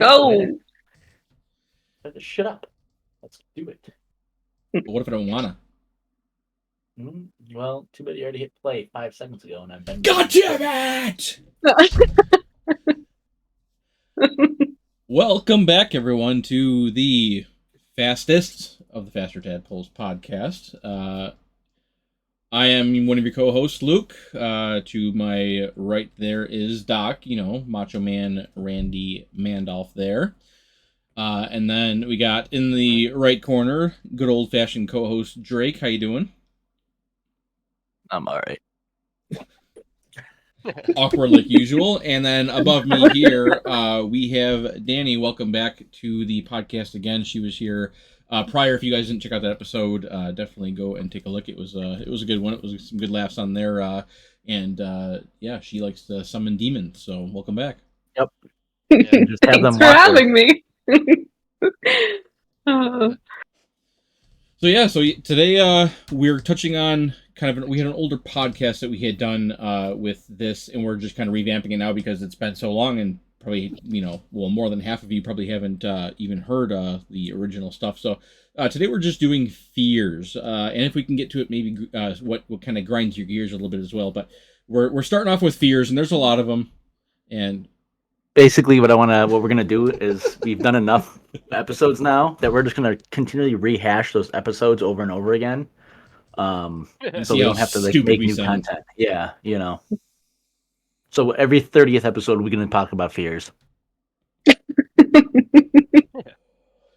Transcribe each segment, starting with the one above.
Go. Shut this shit up. Let's do it. But what if I don't wanna? Well, too bad you already hit play 5 seconds ago, and I've been. God damn it! Welcome back, everyone, to the fastest of the Faster Tadpoles podcast. I am one of your co-hosts, Luke. To my right there is Doc, Macho Man Randy Mandolph there. And then we got in the right corner, good old-fashioned co-host Drake. How you doing? I'm all right. Awkward like usual. And then above me here, we have Danny. Welcome back to the podcast again. She was here prior. If you guys didn't check out that episode, definitely go and take a look. It was a good one. It was some good laughs on there. And she likes to summon demons. So welcome back. Yep. Yeah, just have them Thanks for having me. So today we're touching on we had an older podcast that we had done with this, and we're just kind of revamping it now because it's been so long, and probably more than half of you probably haven't even heard the original stuff. So today we're just doing fears, and if we can get to it, maybe what kind of grinds your gears a little bit as well. But we're starting off with fears, and there's a lot of them, and basically what we're gonna do is we've done enough episodes now that we're just gonna continually rehash those episodes over and over again. So we don't have to make new content. Yeah, So every 30th episode, we're gonna talk about fears.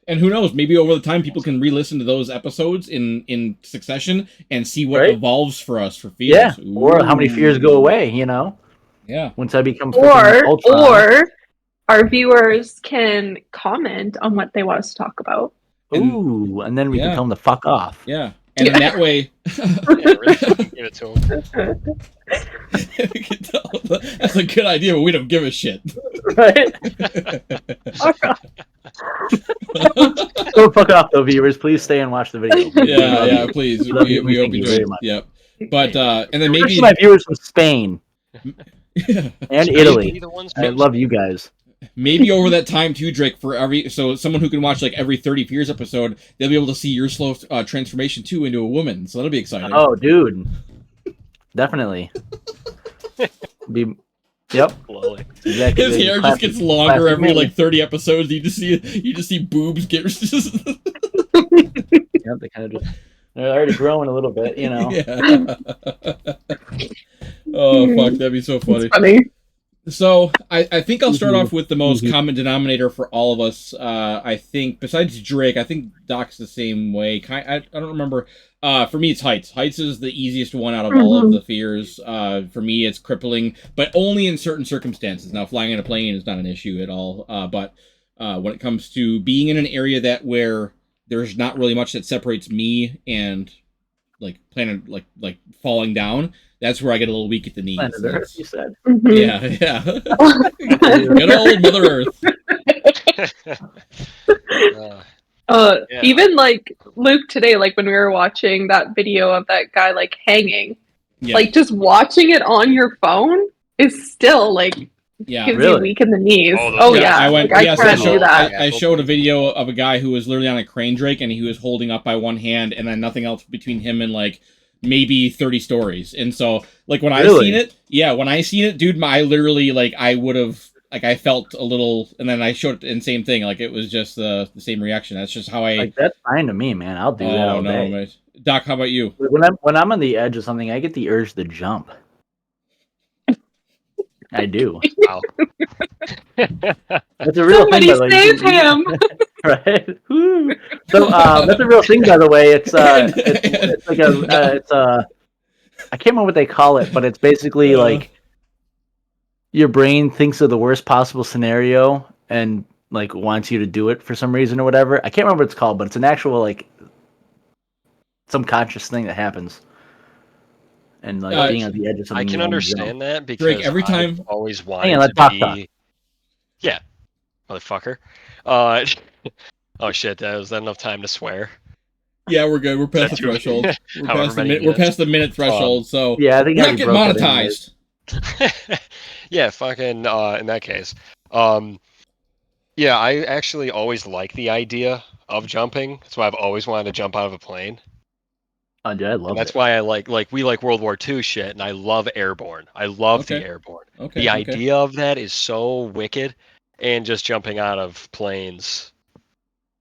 And who knows? Maybe over the time, people can re-listen to those episodes in succession and see what evolves for us for fears. Yeah, or how many fears go away. Yeah. Once I become or our viewers can comment on what they want us to talk about. And then we can tell them to fuck off. Yeah. And in that way, give it to them. We can tell them that's a good idea, but we don't give a shit. Right? Don't fuck off, though, viewers. Please stay and watch the video. Yeah, please. We hope you enjoy it. Yep. But and then maybe my viewers from Spain and Italy. I love you guys. Maybe over that time too, Drake, so someone who can watch like every 30 Fears episode, they'll be able to see your slow transformation too into a woman. So that'll be exciting. Oh, dude, definitely. Yep. Exactly. His hair just gets longer every like 30 episodes. You just see boobs get. Yep, they kind of they're already growing a little bit, Yeah. Oh fuck, that'd be so funny. It's funny. So I think I'll start off with the most common denominator for all of us. I think besides Drake, I think Doc's the same way. I don't remember. For me, it's heights. Heights is the easiest one out of all of the fears. For me, it's crippling, but only in certain circumstances. Now, flying in a plane is not an issue at all. But when it comes to being in an area where there's not really much that separates me and like planet like falling down, that's where I get a little weak at the knees. Planet Earth, you said. Yeah. Good old Mother Earth. Even like Luke today, like when we were watching that video of that guy like hanging, like just watching it on your phone is still like gives you weak in the knees. I showed a video of a guy who was literally on a crane, Drake, and he was holding up by one hand and then nothing else between him and like maybe 30 stories. And so like when I seen it, dude, I literally like I would have like I felt a little, and then I showed it and same thing, like it was just the same reaction. That's just how I like that's fine to me, man. I'll do that all day. Mate. Doc, how about you? When I'm on the edge of something, I get the urge to jump. I do. Wow. That's a real Somebody thing. Save him! Right? So that's a real thing, by the way. It's like I can't remember what they call it, but it's basically like your brain thinks of the worst possible scenario and like wants you to do it for some reason or whatever. I can't remember what it's called, but it's an actual like some conscious thing that happens. And like being on the edge of something. I can understand that because Drake, every time I've always wanted to be. Yeah, motherfucker. Oh shit! Was that enough time to swear? Yeah, we're good. We're past the threshold. We're past the minute threshold. So yeah, I think we're not getting monetized. Yeah, fucking. In that case, Yeah, I actually always like the idea of jumping. That's why I've always wanted to jump out of a plane. Oh, dude, I love And that's it. why I we like World War II shit, and I love Airborne. I love the Okay. Airborne. Okay. The idea of that is so wicked, and just jumping out of planes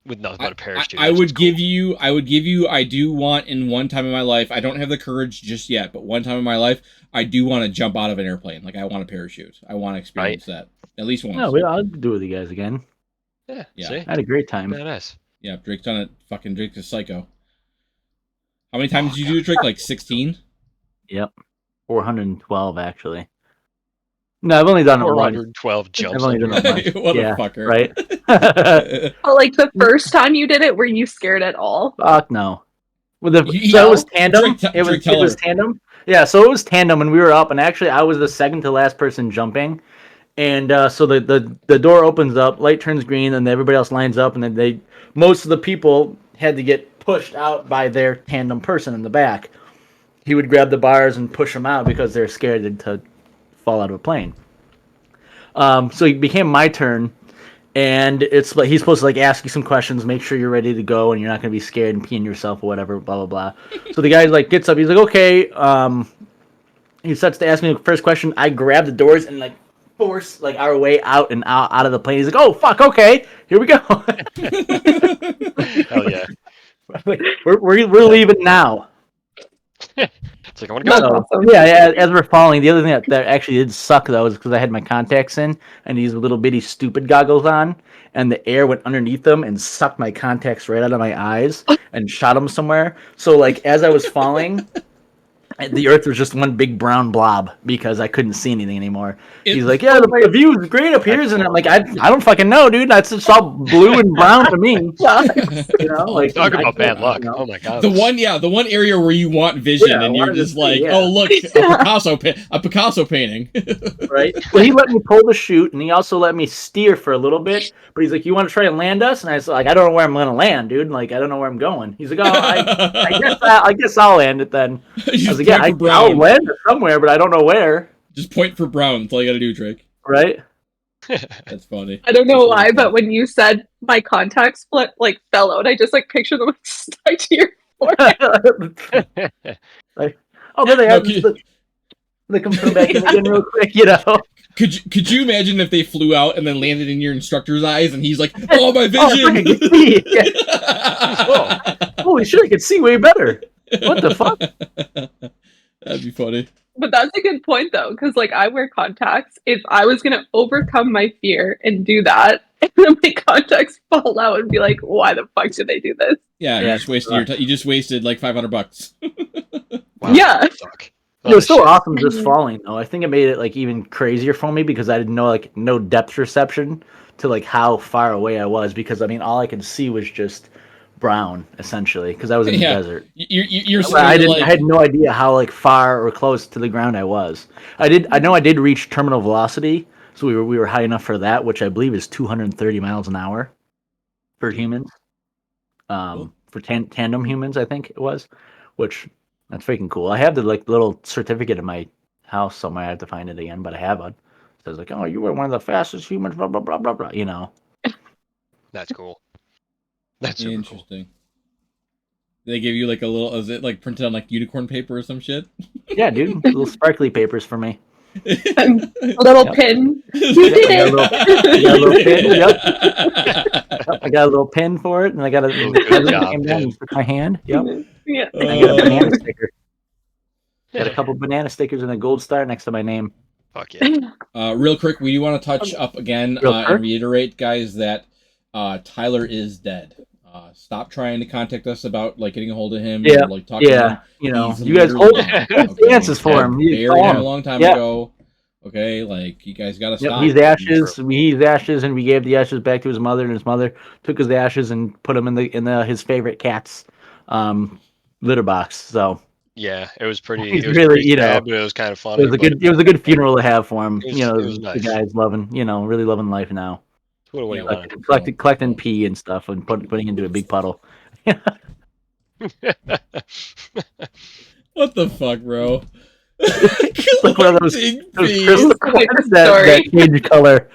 with nothing but a parachute. I would give you. I do want in one time in my life. I don't have the courage just yet, but one time in my life, I do want to jump out of an airplane. Like I want a parachute. I want to experience that at least once. No, I'll do it with you guys again. Yeah. Yeah. See? I had a great time. Badass. Yeah, Drake's done it. Fucking Drake is psycho. How many times did you do it, Drake? Like 16? Yep. 412 actually. No, I've only done it once. 412 jumps. I've only done it once. What yeah, a fucker. Right? But like the first time you did it, were you scared at all? Fuck no. With the Yeah, so it was tandem. Drake, It was tandem. Yeah, so it was tandem when we were up, and actually I was the second to last person jumping. And so the door opens up, light turns green, and everybody else lines up, and then most of the people had to get pushed out by their tandem person in the back. He would grab the bars and push them out because they're scared to fall out of a plane. So it became my turn, and it's like he's supposed to like ask you some questions, make sure you're ready to go, and you're not gonna be scared and peeing yourself or whatever, blah blah blah. So the guy like gets up, he's like, okay. He starts to ask me the first question. I grab the doors and like force like our way out and out of the plane. He's like, oh fuck, okay, here we go. Hell yeah. we're leaving now. It's like, I want to go. That's awesome. Yeah, as we're falling, the other thing that actually did suck though is because I had my contacts in and these little bitty stupid goggles on, and the air went underneath them and sucked my contacts right out of my eyes and shot them somewhere. So like as I was falling, the earth was just one big brown blob because I couldn't see anything anymore. He's like, yeah, the view is great up here, and I'm like, I don't fucking know, dude. That's just all blue and brown to me. You know, like Talk about bad luck. You know? Oh my god. The one area where you want vision, and you're just like, oh look, a Picasso painting. Right. Well, he let me pull the chute, and he also let me steer for a little bit. But he's like, "You want to try and land us?" And I was like, "I don't know where I'm going to land, dude. Like, I don't know where I'm going." He's like, "Oh, I guess I'll land it then." I was like, "Yeah, I'll land it somewhere, but I don't know where." Just point for Brown. That's all you got to do, Drake. Right. That's funny. I don't know why, but when you said my contacts fell out, I just like picture them stuck to your forehead. Like, oh, there they are. They come back in again real quick, you know. Could you imagine if they flew out and then landed in your instructor's eyes, and he's like, "Oh, my vision! I can see. Oh, holy shit! I can see way better. What the fuck?" That'd be funny. But that's a good point though, because like I wear contacts. If I was gonna overcome my fear and do that, and then my contacts fall out and be like, "Why the fuck did they do this?" Yeah, you just wasted you just wasted like $500. Wow, Yeah. It was so awesome just falling though. I think it made it like even crazier for me because I didn't know like no depth perception to like how far away I was, because I mean all I could see was just brown essentially because I was in the desert. I had no idea how like far or close to the ground I was. I know I did reach terminal velocity, so we were high enough for that, which I believe is 230 miles an hour for humans. For tandem humans, I think it was, which that's freaking cool. I have the like little certificate in my house somewhere. I have to find it again, but I have one. It says like, "Oh, you were one of the fastest humans." Blah blah blah blah blah. You know. That's cool. That's super interesting. Cool. They give you like a little. Is it like printed on like unicorn paper or some shit? Yeah, dude. Little sparkly papers for me. A little pin. You did it. I got a little pin. Yep. I got a little pin for it, and I got my hand. Yep. Yeah. I got a banana sticker. Got a couple banana stickers and a gold star next to my name. Fuck yeah. Real quick, we want to touch up again and reiterate, guys, that Tyler is dead. Stop trying to contact us about like getting a hold of him. Yeah, or, like, talking to him. You know, you guys hold dances for him. Buried him a long time ago. Okay, like you guys gotta stop. He's ashes. He's ashes, and we gave the ashes back to his mother, and his mother took his ashes and put them in his favorite cat's litter box. So yeah, it was pretty. It was really, pretty sad, but it was kind of funny. It was a good funeral to have for him. Was nice. The guy's loving, really loving life now. Collecting pee and stuff and putting into a big puddle. What the fuck, bro? Like one of those crystal coins that change color,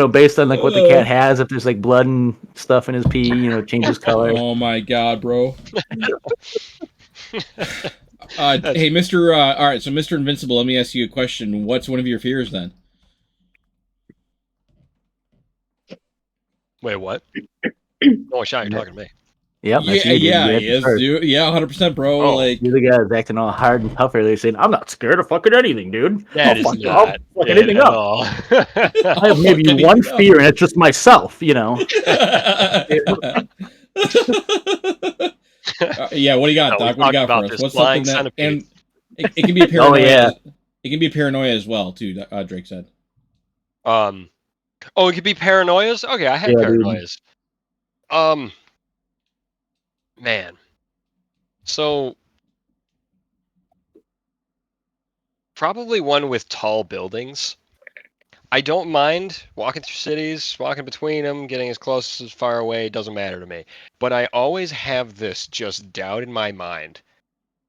based on like what the cat has. If there's like blood and stuff in his pee, changes color. Oh my god, bro. Hey, Mr. All right, so Mr. Invincible, let me ask you a question. What's one of your fears then? Wait, what? Oh, Sean, you're talking to me. Yep. Yeah, dude. Yeah, 100%, bro. Oh, like you're the guy that's acting all hard and tough earlier, saying, "I'm not scared of fucking anything, dude. That is not fuck anything up. All. I have maybe one fear, and it's just myself, Yeah, what do you got, Doc? What do you got for us? What's something that, and it can be a paranoia. It can be a paranoia as well, too. Drake said. It could be paranoias. Okay, I had paranoias. Dude. Man. So probably one with tall buildings. I don't mind walking through cities, walking between them, getting as close as far away. It doesn't matter to me. But I always have this just doubt in my mind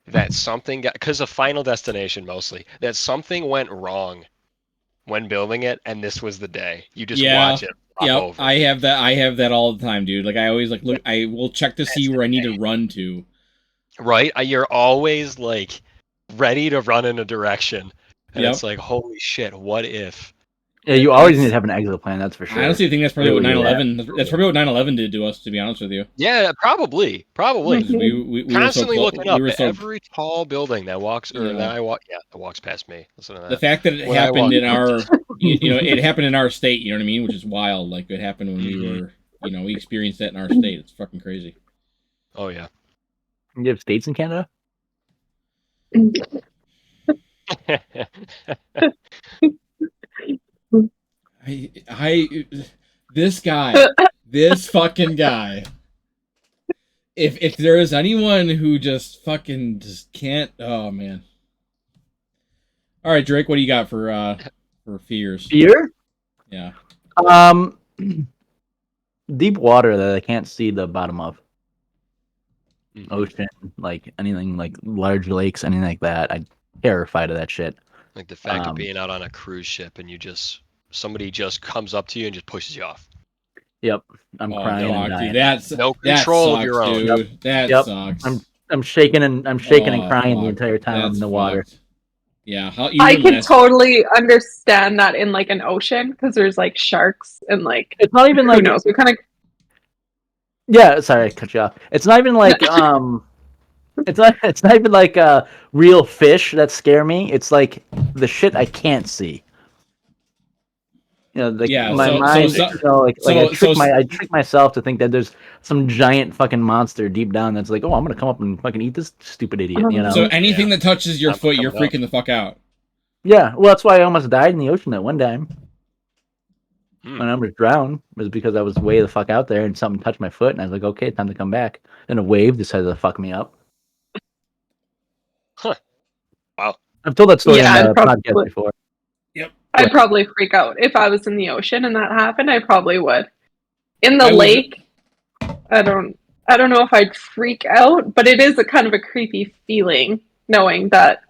that something got, because of Final Destination mostly, that something went wrong when building it, and this was the day. You just watch it. Yeah, I have that all the time, dude. Like I always look. I will check to see where I need to run to. Right, you're always like ready to run in a direction, and it's like, holy shit, what if? Yeah, you always need to have an exit plan. That's for sure. I honestly think that's probably what 9/11. That's probably what 9/11 did to us. To be honest with you. Yeah, probably. We constantly were so looking up at every tall building that walks that walks past me. Listen to that. The fact that it happened in our, it happened in our state. You know what I mean? Which is wild. Like it happened when we were, we experienced that in our state. It's fucking crazy. Oh yeah. You have states in Canada? This fucking guy. If there is anyone who just can't, oh man. All right, Drake, what do you got for fears? Fear? Yeah. Deep water that I can't see the bottom of. Ocean, like anything like large lakes, anything like that. I'm terrified of that shit. Like the fact of being out on a cruise ship and somebody just comes up to you and just pushes you off. Yep, I'm crying. Dude, that's no control of your own. Dude. That sucks. I'm shaking and crying the entire time I'm in the water. Yeah, I can totally understand that in like an ocean because there's like sharks and like it's not even like who knows. We kind of. Yeah, sorry, I cut you off. It's not even like it's not even like real fish that scare me. It's like the shit I can't see. My mind. I trick myself to think that there's some giant fucking monster deep down that's like, oh, I'm gonna come up and fucking eat this stupid idiot. So anything that touches your foot, you're freaking the fuck out. Yeah, well, that's why I almost died in the ocean that one time. When I almost drowned was because I was way the fuck out there and something touched my foot and I was like, okay, time to come back. And a wave decided to fuck me up. Huh. Wow. I've told that story on the podcast before. Yep. I'd probably freak out. If I was in the ocean and that happened, I probably would. In the lake, I don't know if I'd freak out, but it is a kind of a creepy feeling knowing that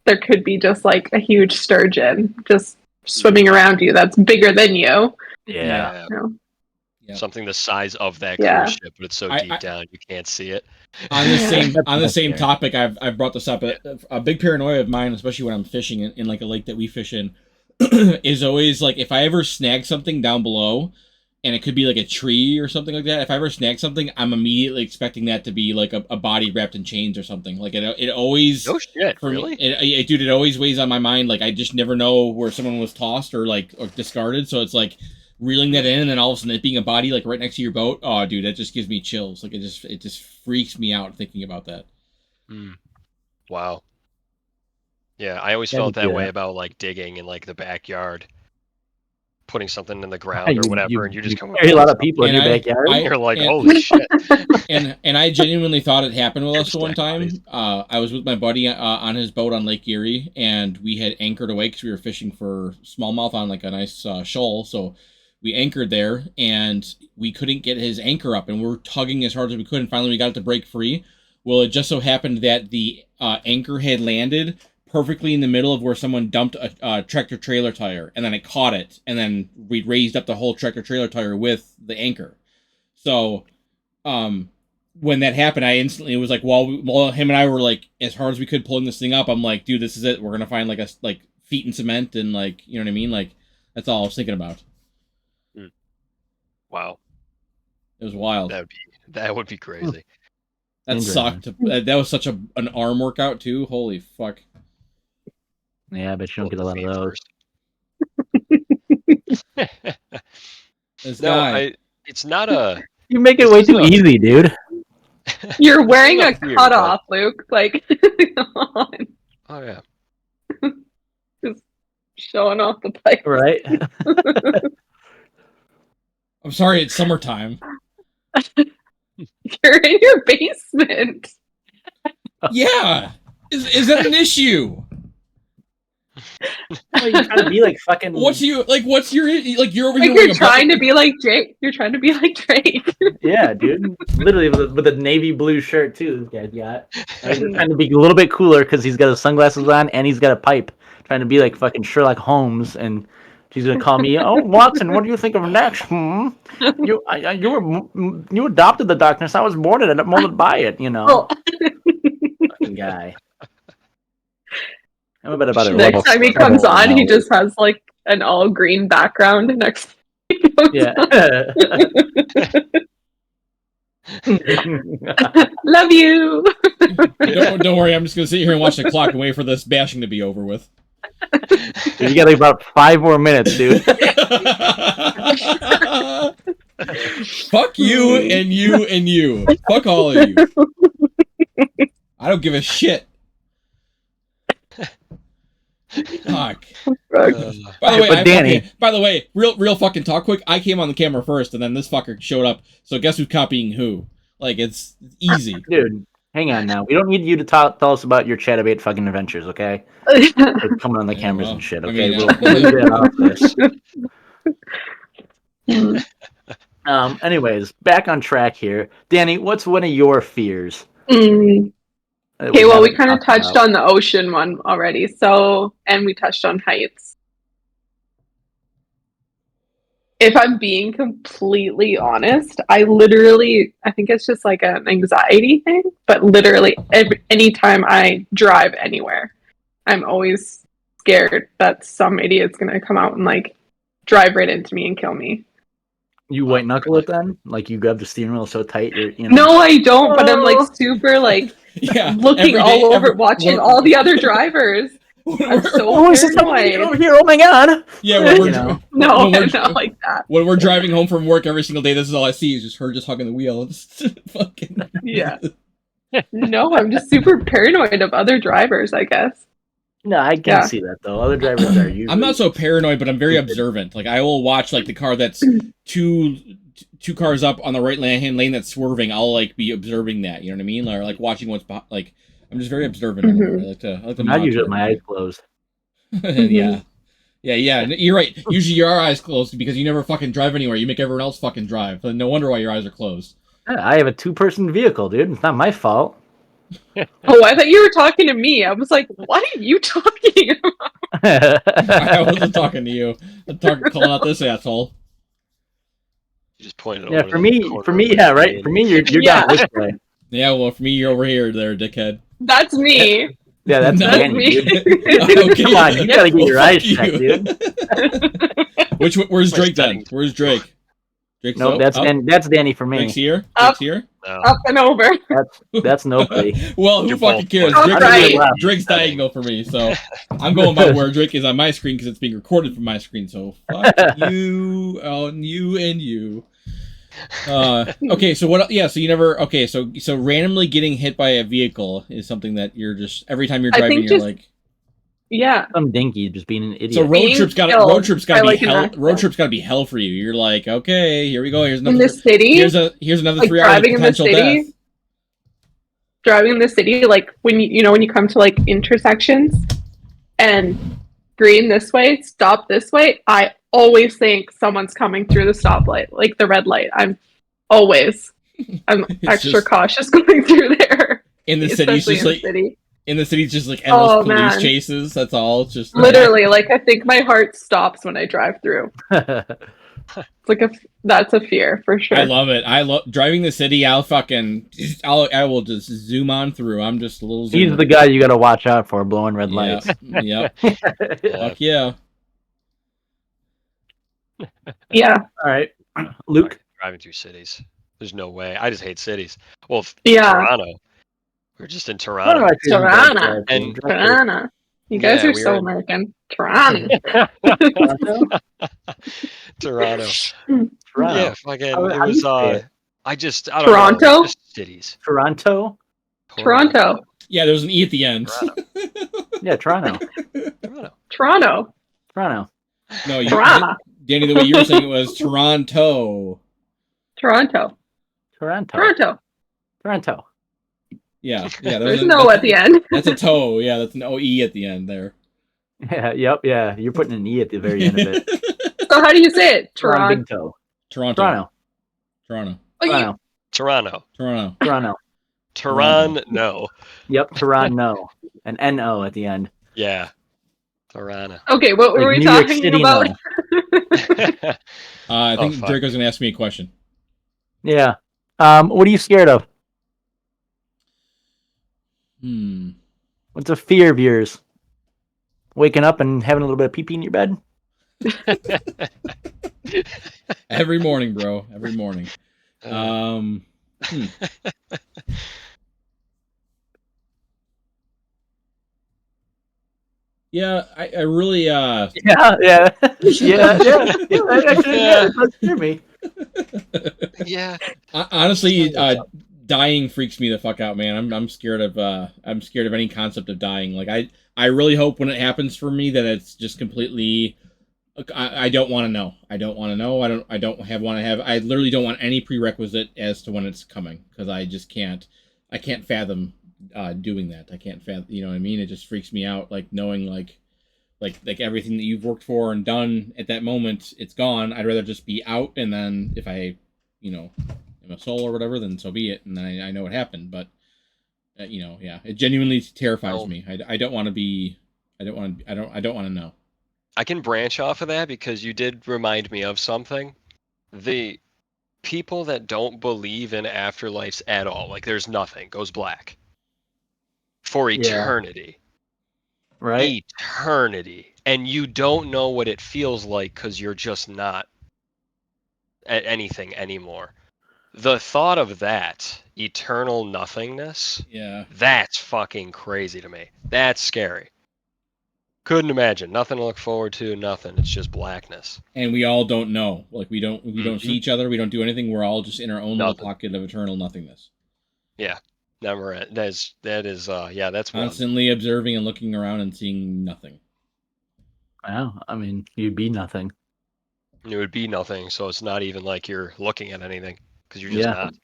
there could be just like a huge sturgeon just swimming around you that's bigger than you. Yeah. Something the size of that cruise ship, but it's so deep down you can't see it. On the same topic, I've brought this up. A big paranoia of mine, especially when I'm fishing in like a lake that we fish in, is always like if I ever snag something down below, and it could be like a tree or something like that. If I ever snag something, I'm immediately expecting that to be like a body wrapped in chains or something. Like it always. Oh shit! Really? Dude, it always weighs on my mind. Like I just never know where someone was tossed or discarded. So it's like reeling that in, and then all of a sudden it being a body like right next to your boat. Oh, dude, that just gives me chills. Like it just freaks me out thinking about that. Wow. Yeah, I always felt that way about like digging in like the backyard. Putting something in the ground or whatever, and you just come. A lot of people in your backyard. You're like, holy shit! And I genuinely thought it happened with us one time. I was with my buddy on his boat on Lake Erie, and we had anchored away because we were fishing for smallmouth on like a nice shoal. So we anchored there, and we couldn't get his anchor up, and we were tugging as hard as we could, and finally we got it to break free. Well, it just so happened that the anchor had landed perfectly in the middle of where someone dumped a tractor trailer tire, and then it caught it, and then we raised up the whole tractor trailer tire with the anchor. So, when that happened, I instantly was like, while him and I were like as hard as we could pulling this thing up, I'm like, dude, this is it. We're gonna find like feet in cement and like, you know what I mean? Like, that's all I was thinking about. Wow, It was wild. that would be crazy. That sucked. That was such an arm workout too. Holy fuck. Yeah, but you don't get a lot of those. This No, guy. it's not a. You make it way too easy, dude. You're wearing a It's not weird, cutoff, Luke. Like, come on. Oh yeah. Just showing off the pipe. Right? I'm sorry, it's summertime. You're in your basement. Yeah. Is that an issue? Oh, you're trying to be like fucking. What's your like? What's your like? You're over Like here. you're wearing a trying bucket- to be like Drake. You're trying to be like Drake. Yeah, dude. Literally with a navy blue shirt too. This guy's got. He's trying to be a little bit cooler because he's got his sunglasses on and he's got a pipe. Trying to be like fucking Sherlock Holmes, and she's gonna call me. Oh, Watson, what do you think of next? You adopted the darkness. I was born in it, molded by it. You know, Oh. fucking guy. I'm a bit about it. Next time he comes on, he just has like an all green background next. Yeah. Love you. Don't worry, I'm just gonna sit here and watch the clock and wait for this bashing to be over with. You got like about 5 more minutes, dude. Fuck you and you and you. Fuck all of you. I don't give a shit. Fuck. By the way, But Danny- by the way, real fucking talk quick. I came on the camera first, and then this fucker showed up. So guess who's copying who? Like it's easy. Dude, hang on now. We don't need you to tell us about your Chatterbait fucking adventures, okay? Like coming on the Yeah, cameras well, and shit, I okay? mean, We'll get off this. Anyways, back on track here. Danny, what's one of your fears? Okay, well, we kind of touched on the ocean one already. So, and we touched on heights. If I'm being completely honest, I think it's just like an anxiety thing, but literally anytime I drive anywhere, I'm always scared that some idiot's going to come out and like drive right into me and kill me. You white knuckle it then? Like you grab the steering wheel so tight you're, you know. No, I don't, but I'm like super like Yeah, looking all over, watching all the other drivers. I'm so Oh, is this someone paranoid. over here? Oh my god! yeah. When we're, You know. No, when we're- not like that. when we're driving home from work every single day, this is all I see is just her just hugging the wheel. It's fucking Yeah. No, I'm just super paranoid of other drivers, I guess. No, I can Yeah. see that though. Other drivers are usually. I'm not so paranoid, but I'm very observant. Like I will watch like the car that's two cars up on the right hand lane that's swerving. I'll like be observing that. You know what I mean? Or like watching what's behind. Like I'm just very observant. Mhm. I like to. I monitor usually have my everything. eyes closed. Yeah. Yeah. You're right. Usually your eyes closed because you never fucking drive anywhere. You make everyone else fucking drive. No wonder why your eyes are closed. Yeah, I have a 2-person vehicle, dude. It's not my fault. Oh, I thought you were talking to me. I was like, what are you talking about? I wasn't talking to you. I'm calling out this asshole. You just pointed Yeah, over for to me, the corner for me, of yeah, the right. lane. For me, you're Yeah. down this way. Yeah, well, for me, you're over here, there, dickhead. That's me. Yeah, that's No. Danny, me. dude. Okay. Come on, you gotta get your Well, eyes fuck checked, you. dude. Where's My Drake then? settings. Where's Drake? Drake's No, up? that's Up? that's Danny for me. Drake's here. Up. Drake's here. No. Up and over. That's nobody. Well, who You're fucking both cares? pointing. Drake's, Alright. Drake's diagonal for me, so I'm going by where Drake is on my screen because it's being recorded from my screen. So fuck you, you and you. Okay, so what? Yeah, so you never. Okay, so randomly getting hit by a vehicle is something that you're just every time you're I driving, think you're just- like. Yeah. Some dinky just being an idiot. So road Being trip's got killed road trip's got to by, be like, an hell. accident. Road trip's got to be hell for you. You're like, okay, here we go. Here's In another. the city, Here's another like 3 hours of driving in the potential city, death. driving in the city, like when you come to like intersections and green this way, stop this way, I always think someone's coming through the stoplight, like the red light. I'm It's extra just- cautious going through there. In the city, it's especially just in like the city. in the city's just like endless Oh, police man. chases. That's all. It's just Literally, like I think my heart stops when I drive through. It's like that's a fear for sure. I love it. I love driving the city. I will just zoom on through. I'm just a little. He's zoomer. the guy you got to watch out for, blowing red lights. Yep. Yeah. Fuck yeah. Yeah, All right, Luke. Driving through cities. There's no way. I just hate cities. Well, yeah. Toronto. We're just in Toronto. Toronto. And- Toronto. You guys Yeah, are we so were- American. Toronto. Toronto. Toronto. Yeah, fucking. How It do you was. say it? I don't know, Toronto? just cities. Toronto. Toronto. Yeah, there's an E at the end. Toronto. Yeah, Toronto. Toronto. Toronto. Toronto. No, Toronto. Danny, the way you were saying it was Toronto. Toronto. Toronto. Toronto. Toronto. Yeah. There's no at the end. That's a toe. Yeah, that's an OE at the end there. Yeah. Yep. Yeah. You're putting an E at the very end of it. So how do you say it? Toronto. Big toe. Toronto. Toronto. Toronto. Oh, you- Toronto. Toronto. Toronto. Toronto. Toronto. Yep. Toronto. An N-O at the end. Yeah. Toronto. Okay, what were Like we New York talking City, about? no. I think fuck. Draco's gonna ask me a question. Yeah. What are you scared of? What's a fear of yours? Waking up and having a little bit of pee-pee in your bed? Every morning, bro. Every morning. Yeah, I really Yeah. That does scare me. Yeah. honestly, dying freaks me the fuck out, man. I'm scared of any concept of dying. Like I really hope when it happens for me that it's just completely. I don't want to know. I don't want to know. I literally don't want any prerequisite as to when it's coming because I just can't. I can't fathom doing that. I can't fathom. You know what I mean? It just freaks me out. Like knowing like everything that you've worked for and done at that moment, it's gone. I'd rather just be out, and then if I, am a soul or whatever, then so be it, and then I know what happened. But yeah, it genuinely terrifies me. I don't want to be. I don't want to know. I can branch off of that because you did remind me of something. The people that don't believe in afterlives at all, like there's nothing, goes black for eternity. Right? Eternity. And you don't know what it feels like because you're just not at anything anymore. The thought of that, eternal nothingness, Yeah. that's fucking crazy to me. That's scary. Couldn't imagine. Nothing to look forward to, nothing. It's just blackness. And we all don't know. Like we don't see each other. We don't do anything. We're all just in our own little Nothing. pocket of eternal nothingness. Yeah. Never. That's one. Constantly observing and looking around and seeing nothing. Wow. I mean, you'd be nothing. It would be nothing, so it's not even like you're looking at anything because you're just Yeah. not.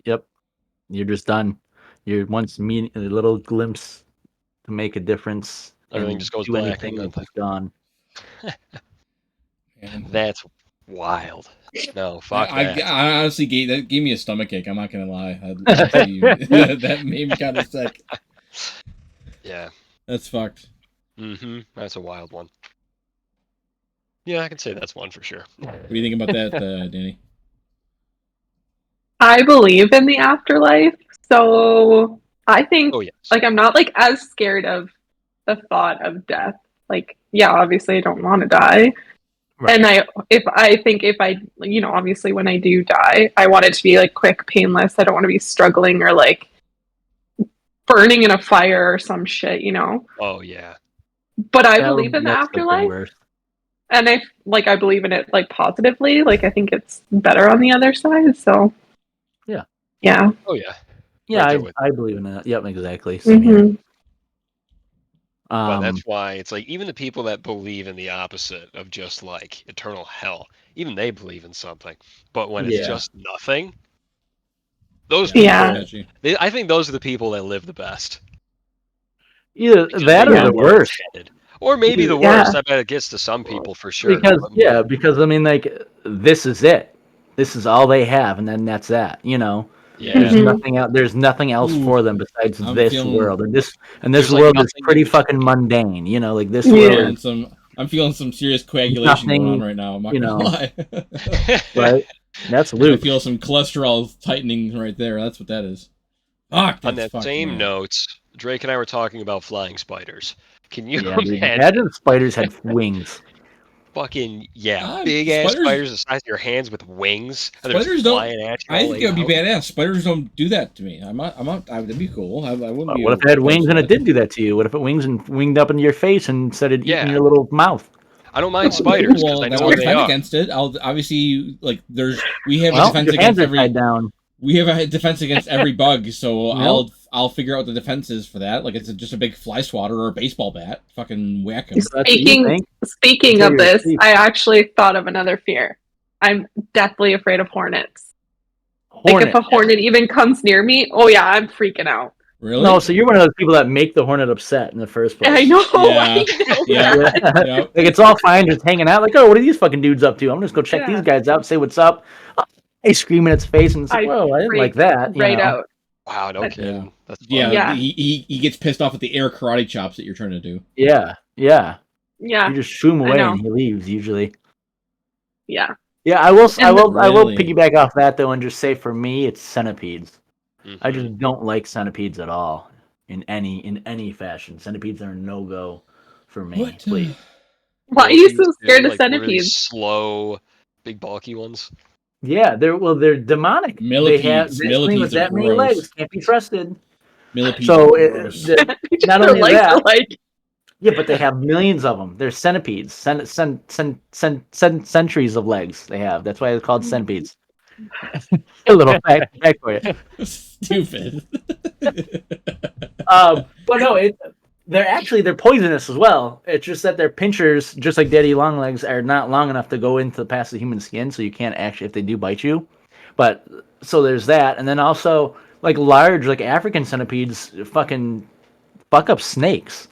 Yep. You're just done. You're once a little glimpse to make a difference. Everything and just goes do black anything, and it's just gone. And That's wild. No, fuck that. I honestly that gave me a stomachache. I'm not gonna lie. That made me kind of sick. Yeah. That's fucked. Mm-hmm. That's a wild one. Yeah, I can say that's one for sure. What do you think about that, Danny? I believe in the afterlife, so I think Oh yes. like I'm not like as scared of the thought of death. Like, yeah, obviously I don't want to die. Right. And if I obviously when I do die, I want it to be like quick, painless. I don't want to be struggling or like burning in a fire or some shit, Oh yeah. But I That would- believe in the that's the afterlife, worst. and I believe in it like positively. Like I think it's better on the other side. So yeah. Oh yeah. Yeah, Right there with I believe in that. Yep, exactly. Same here. Mhm. Well, that's why it's like even the people that believe in the opposite of just like eternal hell, even they believe in something. But when it's Yeah. just nothing, those people, Yeah. Got you. I think those are the people that live the best. Either Because that they or know the where worst. it's headed. Or maybe the Yeah. worst. I bet it gets to some people for sure. Because I mean, like, this is it. This is all they have, and then that's that. Yeah. There's Mhm. nothing out. There's nothing else Ooh. for them besides I'm this feeling- world, and this There's, like, world is nothing pretty in fucking mundane. You know, like this Yeah. world, I'm feeling some serious coagulation going on Nothing, right now. I'm not you gonna know, lie. right? That's I loot. feel some cholesterol tightening right there. That's what that is. Fuck. On that's that fucked, same man. note, Drake and I were talking about flying spiders. Can you Yeah, dude. imagine? Imagine if spiders had wings. Fucking yeah, Ah, big ass spiders- spiders the size of your hands with wings. And they're Spiders just don't- flying at you. I all think it would be laid out. badass. Spiders don't do that to me. That'd be cool. I wouldn't Well, be. what if it had opposed wings to and it that. did do that to you? What if it winged up into your face and started eating Yeah. your little mouth? I don't mind spiders because Well, I then know I'll where they defend are. against it. I'll obviously we have a Well, defense your hands against are every. tied down. We have a defense against every bug, so Nope. I'll figure out the defenses for that. Like it's just a big fly swatter or a baseball bat. Fucking whack 'em. That's what you Speaking think. speaking Until of you're this, asleep. I actually thought of another fear. I'm deathly afraid of hornets. Like Hornet. if a hornet even comes near me, oh yeah, I'm freaking out. Really? No, so you're one of those people that make the hornet upset in the first place. I know. Yeah. I know Yeah. that. Yep. Like it's all fine, just hanging out. Like, oh, what are these fucking dudes up to? I'm just go check Yeah. these guys out, say what's up. They scream in its face, and it's like, I whoa, I didn't freak like that. You Right know? out. Wow, no Yeah. kidding. That's Yeah, funny. Yeah. He gets pissed off at the air karate chops that you're trying to do. Yeah, yeah. Yeah. You just shoo him I away, know. and he leaves usually. Yeah. Yeah, I will. I And will. I will Really? piggyback off that though, and just say for me, it's centipedes. I Mhm. just don't like centipedes at all in any fashion. Centipedes are a no go for me. What? Please. Why are you so Millipedes, scared of like, really centipedes? slow, big bulky ones. Yeah, they're demonic. They have Millipedes. this thing Millipedes with are that many gross. legs can't be trusted. Millipedes So are gross. not Their only legs are that, like yeah, but they have millions of them. They're centipedes, centuries of legs they have. That's why they're called centipedes. A little fact for you. Stupid. But no, they're poisonous as well. It's just that their pinchers, just like daddy long legs, are not long enough to go into past the human skin, so you can't actually if they do bite you. But so there's that, and then also like large like African centipedes fucking fuck up snakes.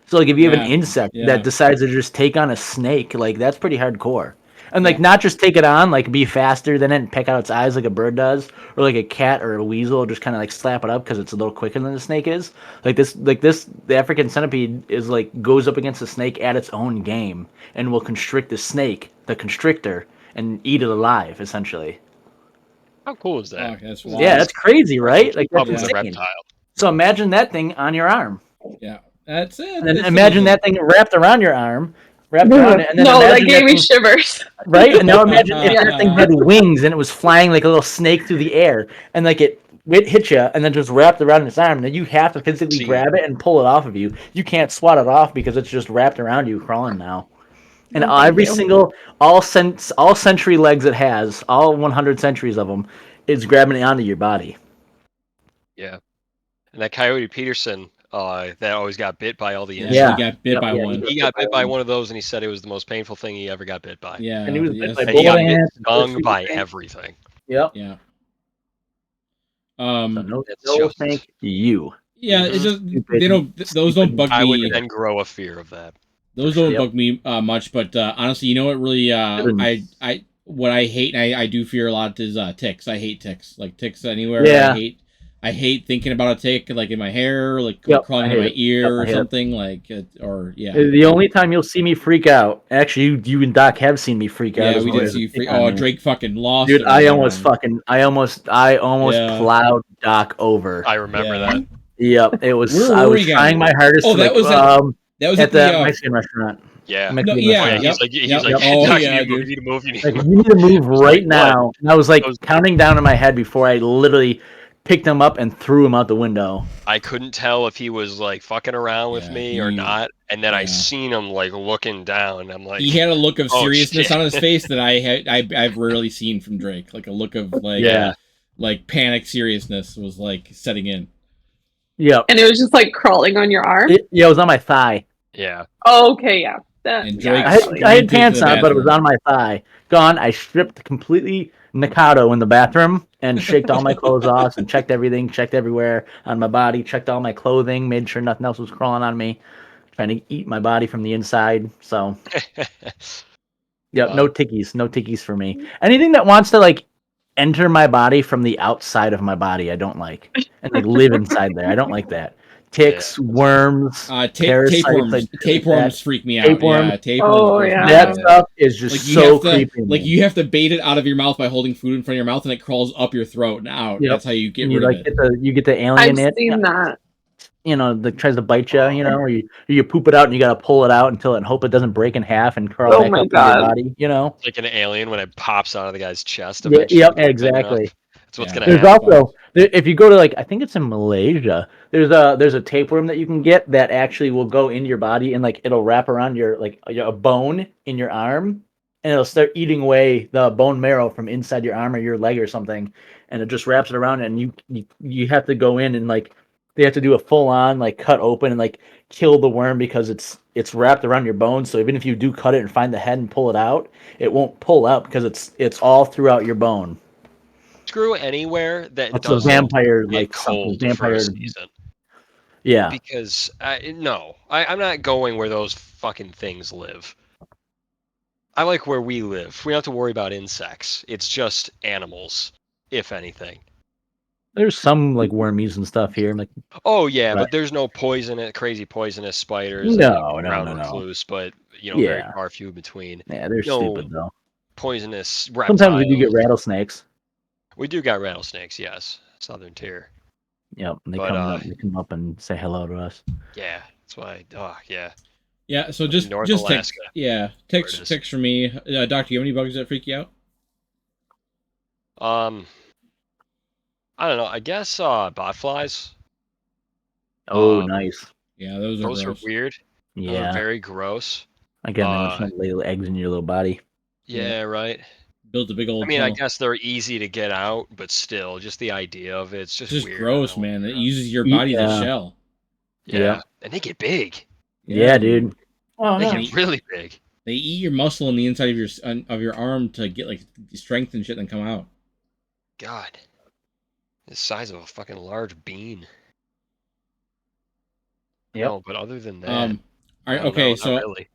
So like if you have an Yeah, insect yeah. that decides to just take on a snake, like that's pretty hardcore. And like not just take it on, like be faster than it and peck out its eyes like a bird does, or like a cat or a weasel just kind of like slap it up because it's a little quicker than the snake is. The African centipede is like goes up against the snake at its own game and will constrict the snake, the constrictor, and eat it alive essentially. How cool is that? Fuck, that's Yeah, wild. Yeah, that's crazy, right? Like that's Up with a insane. reptile. So imagine that thing on your arm, Yeah, that's it. and then That's imagine the- that thing wrapped around your arm, wrapped around it, and then no, that imagine gave me thing- shivers. right? And now imagine if that thing had wings and it was flying like a little snake through the air, and like it hit you, and then just wrapped around its arm, and then you have to physically See. grab it and pull it off of you. You can't swat it off because it's just wrapped around you, crawling now. And No, thank every you. single all century legs it has, all 100 centuries of them, is grabbing it onto your body. Yeah. And that Coyote Peterson, that always got bit by all the Yeah, insects. Yeah. he got bit Yep, by yeah, one. He got bit by one of those, and he said it was the most painful thing he ever got bit by. Yeah, And he was bit yes, by And he got bullet bit, ants and stung other by things. everything. Yep. yeah. So no, It's no just- thank you. Yeah, it's just Stupid. they don't. Those don't bug I would me. then grow a fear of that. Those don't Yep. bug me much. But honestly, you know what really what I hate and I do fear a lot is ticks. I hate ticks. Like ticks anywhere. Yeah. I hate thinking about a tick like in my hair, like Yep, crawling I in my hate it. ear Yep, I or hate it. something like or yeah. The only time you'll see me freak out, actually, you and Doc have seen me freak out. Yeah, as we well did as see a free. tick on Oh, me. Drake fucking lost. Dude, it I right almost now. Yeah. plowed Doc over. I remember Yeah. that. Yep, it was. Where I were was we trying going? my hardest. Oh, to that like, was that was at the the Mexican restaurant. Yeah. Mexican yeah, restaurant. He's like, yep. oh, Oh, you yeah, need to move, dude. you need to move, you need Like, to you move. need to move right Like, now. And I was like Those- counting down in my head before I literally picked him up and threw him out the window. I couldn't tell if he was like fucking around with Yeah, me or he- not, and then I yeah. seen him like looking down. And I'm like, He had a look of Oh, seriousness shit. on his face that I've rarely seen from Drake. Like a look of like Yeah. like panic seriousness was like setting in. Yep. And it was just like crawling on your arm. Yeah, it was on my thigh. yeah, Oh, okay, yeah. That, And yeah, Drake- I actually. had into pants the on, but it was bathroom. on my thigh. Gone. I stripped completely Nikado in the bathroom and shaked all my clothes off and checked everything, checked everywhere on my body, checked all my clothing, made sure nothing else was crawling on me, trying to eat my body from the inside. So, yep, Wow. no tickies for me. Anything that wants to like enter my body from the outside of my body. I don't like, and like live inside there. I don't like that. Ticks, worms, parasites, tapeworms freak me out. Tapeworm. Yeah, tapeworms. Oh, gross me yeah. out. That stuff is just Like you so have to, creepy. like you have to bait it out of your mouth by holding food in front of your mouth, and it crawls up your throat and out. Yep. That's how you get And you rid like of it. you get the alien I've it. seen that. You know, that tries to bite you. You know, or you poop it out and you gotta pull it out until and hope it doesn't break in half and curl Oh back my up in God. your body. You know. Like an alien when it pops out of the guy's chest. Yeah, Eventually, yep, big enough. exactly. That's what's Yeah. gonna There's happen. also if you go to like I think it's in Malaysia. There's a tapeworm that you can get that actually will go into your body and like it'll wrap around your like a bone in your arm and it'll start eating away the bone marrow from inside your arm or your leg or something, and it just wraps it around and you have to go in and like they have to do a full on like cut open and like kill the worm because it's wrapped around your bones. So even if you do cut it and find the head and pull it out, it won't pull out because it's all throughout your bone. Screw anywhere that That's a doesn't vampire get like cold something. for a Vampire. season. Yeah. Because I'm not going where those fucking things live. I like where we live. We don't have to worry about insects. It's just animals, if anything. There's some like wormies and stuff here. Like Oh yeah, Right. but there's no crazy poisonous spiders. No, no, ground no, no. recluse, but very Yeah. far few between. Yeah, they're No. stupid though. Poisonous reptiles. Sometimes we do get rattlesnakes. We do got rattlesnakes, yes. Southern tier. Yep, and they But, come up and say hello to us. Yeah, that's why. Oh yeah. Yeah. So just North text. Alaska. Yeah, Where it is. text for me, Doc. Do you have any bugs that freak you out? I don't know. I guess botflies. Oh, Um, nice. Yeah, those are Those gross. are weird. Those are Yeah. very gross. Again, they just want to lay eggs in your little body. Yeah, right. Built a big old. I mean, I tunnel. guess they're easy to get out, but still, just the idea of it's just It's just weird. gross, I don't man. like It that. uses your body as a Yeah. shell. Yeah. Yeah. And they get big. Yeah, dude. Oh, They no. get really big. They eat your muscle on the inside of your arm to get like strength and shit, and come out. God. The size of a fucking large bean. Yep. No, but other than that, All right. I don't Okay. know, So not really.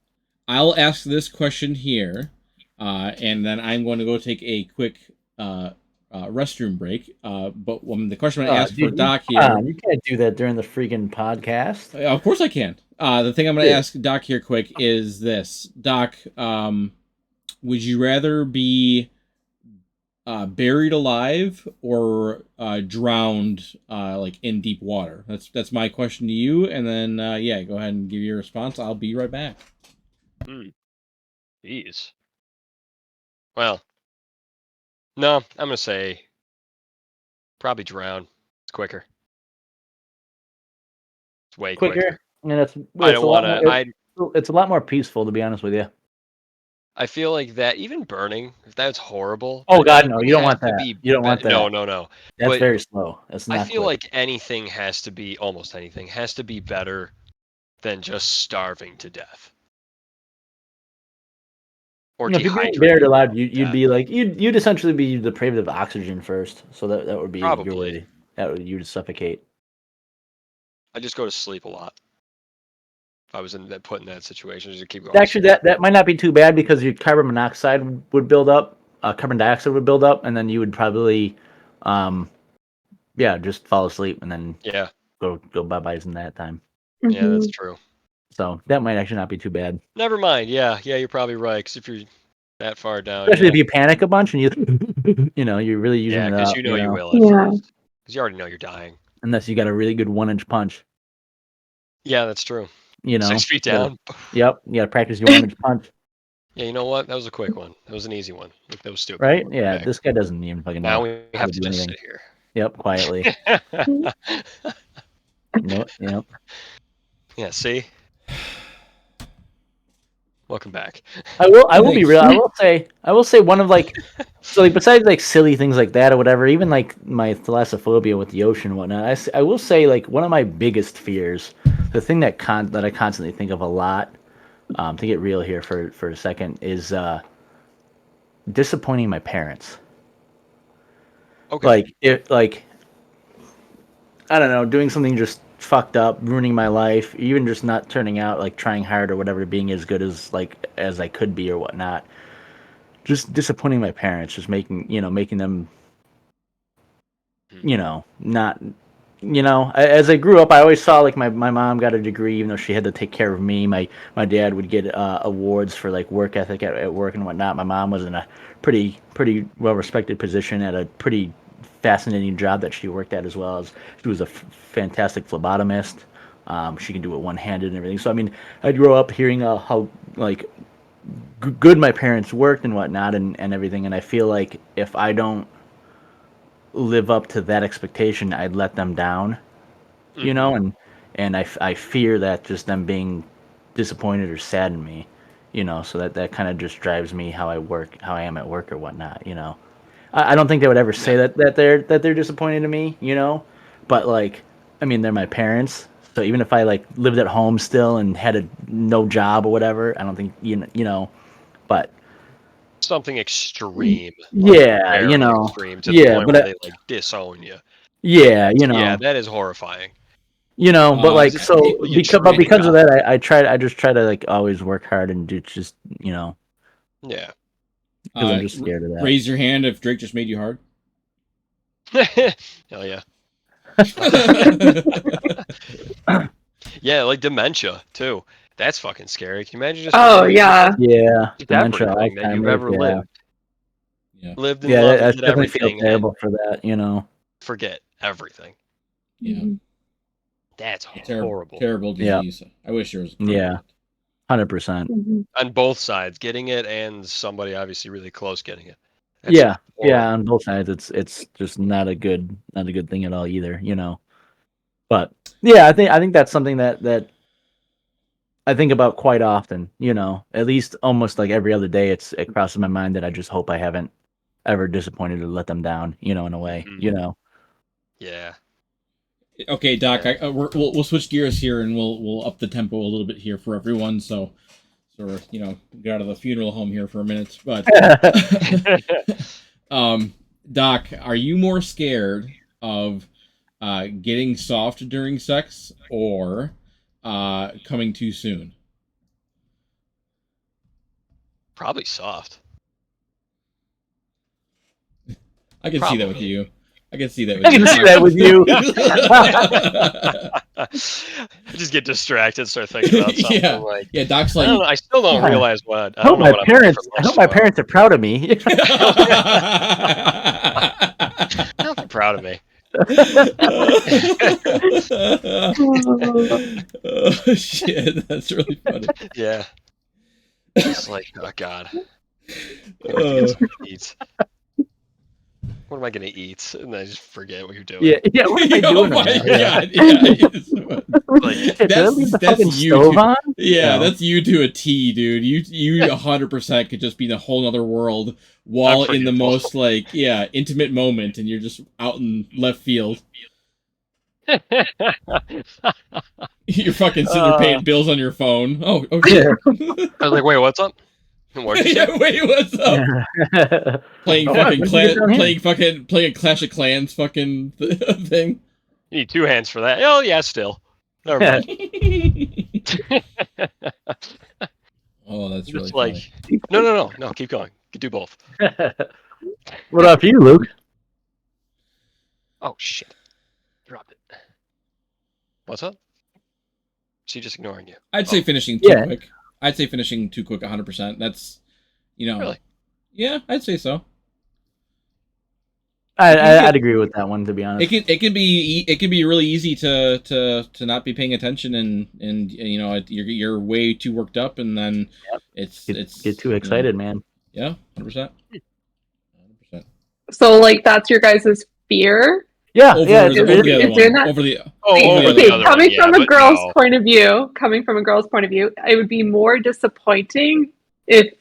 I'll ask this question here, and then I'm going to go take a quick restroom break. But the question I'm going to ask for Dude, Doc here. you can't do that during the freaking podcast. Of course I can. The thing I'm going to Yeah. ask Doc here quick is this. Doc, would you rather be buried alive or drowned like in deep water? That's my question to you. And then go ahead and give your response. I'll be right back. Jeez. Well, no, I'm gonna say probably drown. It's quicker. It's way quicker. Quicker. I mean, I don't want to. It's a lot more peaceful, to be honest with you. I feel like that even burning, if that's horrible. Oh but God, no! anything You don't has want to that. be You don't want that. No. That's but very slow. That's not. I feel quick. like anything has to be, almost anything has to be better than just starving to death. Or if you're being dehydrated. buried alive, you'd Yeah. be like you'd essentially be deprived of oxygen first, so that would be your Probably. way. That would you would suffocate. I just go to sleep a lot. If I was put in that situation, just keep going. Actually, that might not be too bad because your carbon monoxide would build up, carbon dioxide would build up, and then you would probably, just fall asleep and then Yeah, go bye-byes in that time. yeah, that's Mhm. true. So that might actually not be too bad, Never mind. Yeah, you're probably right. Because if you're that far down, especially if you panic a bunch and you're really using yeah, it because up, you know you will. Yeah. Because you already know you're dying. unless you got a really good 1-inch punch. Yeah, that's true. You know, 6 feet you gotta- down. Yep, you got to practice your 1-inch punch, Yeah, you know what? That was a quick one. That was an easy one. That was stupid. right? Yeah, Okay. this guy doesn't even fucking Now know. we have to to do just anything. sit here. Yep, quietly. Yep. Yeah, see? Welcome back. I will be Thanks. real. I will say one of besides like silly things like that or whatever, even like my thalassophobia with the ocean and whatnot, I will say like one of my biggest fears, the thing that I constantly think of a lot, to get real here for a second, is disappointing my parents. Okay. I don't know, doing something just fucked up, ruining my life, even just not turning out, like trying hard or whatever, being as good as I could be or whatnot. Just disappointing my parents, just making them not. As I grew up, I always saw like my mom got a degree, even though she had to take care of me. My dad would get awards for like work ethic at work and whatnot. My mom was in a pretty well respected position at a pretty fascinating job that she worked at as well. As she was a fantastic phlebotomist. She can do it one handed and everything. So I mean, I grew up hearing how like good my parents worked and whatnot and everything. And I feel like if I don't live up to that expectation, I'd let them down, and I fear that just them being disappointed or sadden me, so that kind of just drives me how I am at work or whatnot, I don't think they would ever say that they're disappointed in me, but like, I mean, they're my parents, so even if I like lived at home still and had no job or whatever, I don't think, but Something extreme. yeah, Very extreme to the yeah, point but where they like disown you. yeah, Yeah, that is horrifying. But like, just so people you because train of that, I just try to like always work hard and do just, Yeah. because I'm just scared of that. Raise your hand if Drake just made you hard. Hell yeah. Yeah, like dementia too. That's fucking scary. Can you imagine just Oh yeah. Yeah, dementia, everything that you've Alzheimer's, ever yeah. lived? Yeah. Lived in Yeah, love, that's did definitely feel everything, and terrible for that. forget everything. Yeah. That's Terrible, horrible. terrible Yeah. disease. I wish there was. Yeah. 100%. Mhm. On both sides, getting it and somebody obviously really close getting it. That's Yeah, horrible. on both sides, it's just not a good thing at all either, But yeah, I think that's something that I think about quite often, at least almost like every other day. It crosses my mind that I just hope I haven't ever disappointed or let them down, in a way, Mhm. Yeah. Okay, Doc. We'll switch gears here and we'll up the tempo a little bit here for everyone. So we're get out of the funeral home here for a minute. But Doc, are you more scared of getting soft during sex or coming too soon? Probably soft. I can see that with Probably. you. I can see that with I can see that with you. I just get distracted and start thinking about something Yeah. like Yeah, Doc's I like. don't know. I still don't realize what. I I hope don't know my what I'm parents. for I hope lunch my tomorrow. parents are proud of me. Don't be proud of me. Oh shit, that's really funny. Yeah. It's like, oh god. I have to get something to eat. What am I gonna eat? And I just forget what you're doing. Yeah. What am I Oh doing? my right now? god! Yeah, Like, Did I leave the fucking you, stove dude. on? Yeah, No. that's you to a T, dude. You 100% could just be in a whole other world while in the forgetful. most intimate moment, and you're just out in left field. You're fucking sitting there paying bills on your phone. Oh shit! I was like, wait, what's up? What'd you say? Yeah, wait, what's up? Playing Oh, fucking wow, when did you get down playing a Clash of Clans fucking thing. You need 2 hands for that. Oh yeah, still. Never mind. Oh, that's really It's like, funny. no. Keep going. You can do both. What about you, Luke? Oh shit! Dropped it. What's up? She just ignoring you. I'd say finishing too Yeah. quick. I'd say finishing too quick 100%. That's, Really? Yeah, I'd say so. I'd agree with that one, to be honest. It can be really easy to not be paying attention and you're way too worked up and then it's Get too excited, man. Yeah, 100%. So like that's your guys' fear. Yeah, Over, yeah. the, over the other is there one. not- Over the over Okay, the other coming one, from yeah, a but girl's no. point of view, it would be more disappointing if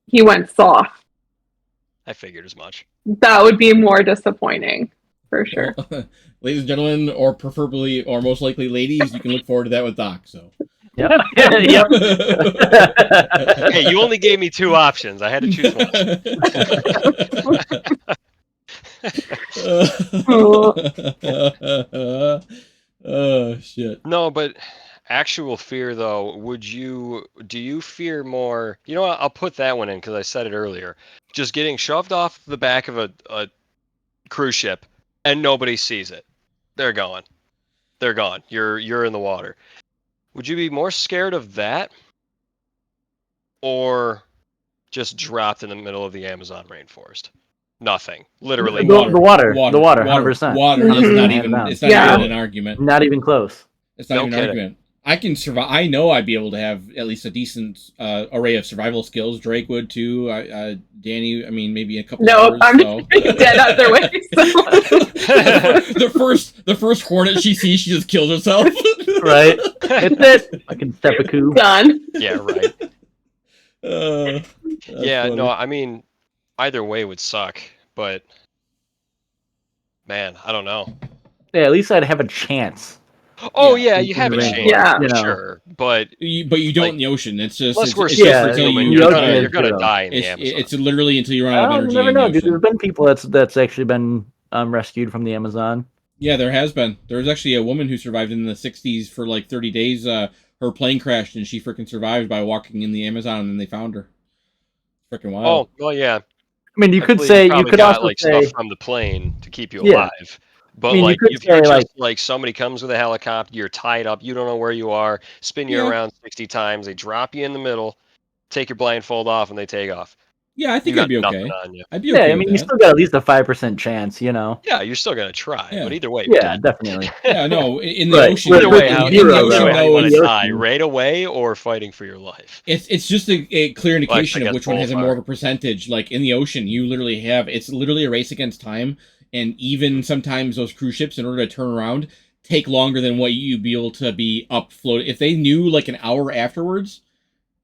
he went soft. I figured as much. That would be more disappointing, for sure. Well, ladies and gentlemen, or preferably or most likely ladies, you can look forward to that with Doc. So. Yep. Yep. Hey, you only gave me 2 options. I had to choose one. Oh shit. No, but actual fear though, do you fear more? You know what? I'll put that one in because I said it earlier. Just getting shoved off the back of a cruise ship and nobody sees it. They're gone. They're gone. You're in the water. Would you be more scared of that, or just dropped in the middle of the Amazon rainforest? Nothing. Literally. The water, 100%. Water is Mhm. not Hands even. down. It's not Yeah. even an argument. Not even close. It's not No even an kidding. argument. I can survive. I know I'd be able to have at least a decent array of survival skills. Drake would too. Danny, I mean, maybe a couple No, hours. I'm So. dead either way. So. the first hornet she sees, she just kills herself. Right? It's it. Fucking seppuku. Done. Yeah, right. That's Yeah, funny. no, I mean, either way would suck, but man, I don't know. Yeah, at least I'd have a chance. Oh Yeah, yeah, you have a right. chance, Yeah. for You know. sure, but But you don't Like, in the ocean. It's just unless it's, we're it's super just Yeah, until human, you. the you're ocean gonna, is you're gonna zero. die in the It's, Amazon. it's literally until you run out of You energy. never in the know, dude. ocean. There's been people that's actually been rescued from the Amazon. Yeah, there has been. There was actually a woman who survived in the 60s for like 30 days. Her plane crashed and she freaking survived by walking in the Amazon, and then they found her. Freaking wild. Oh, well, yeah. I mean, you I could believe say you probably could got, also like say stuff from the plane to keep you Yeah. alive. But I mean, you like could if you're say, just like somebody comes with a helicopter, you're tied up, you don't know where you are, spin you Yeah. around 60 times, they drop you in the middle, take your blindfold off, and they take off. Yeah, I think You I'd be got okay. nothing on you. I'd be yeah. okay I mean, with you that. still got at least a 5% chance. You know. Yeah, you're still gonna try, Yeah. but either way, Yeah, dead. definitely. Yeah, no, in the Right. ocean. Either Either way, how, in Zero, the either ocean, way, how you though, want to the die, ocean. right away or fighting for your life. it's just a clear indication I of guess which one has a both more are. of a percentage. Like in the ocean, you literally have it's literally a race against time, and even sometimes those cruise ships, in order to turn around, take longer than what you'd be able to be up float. If they knew like an hour afterwards,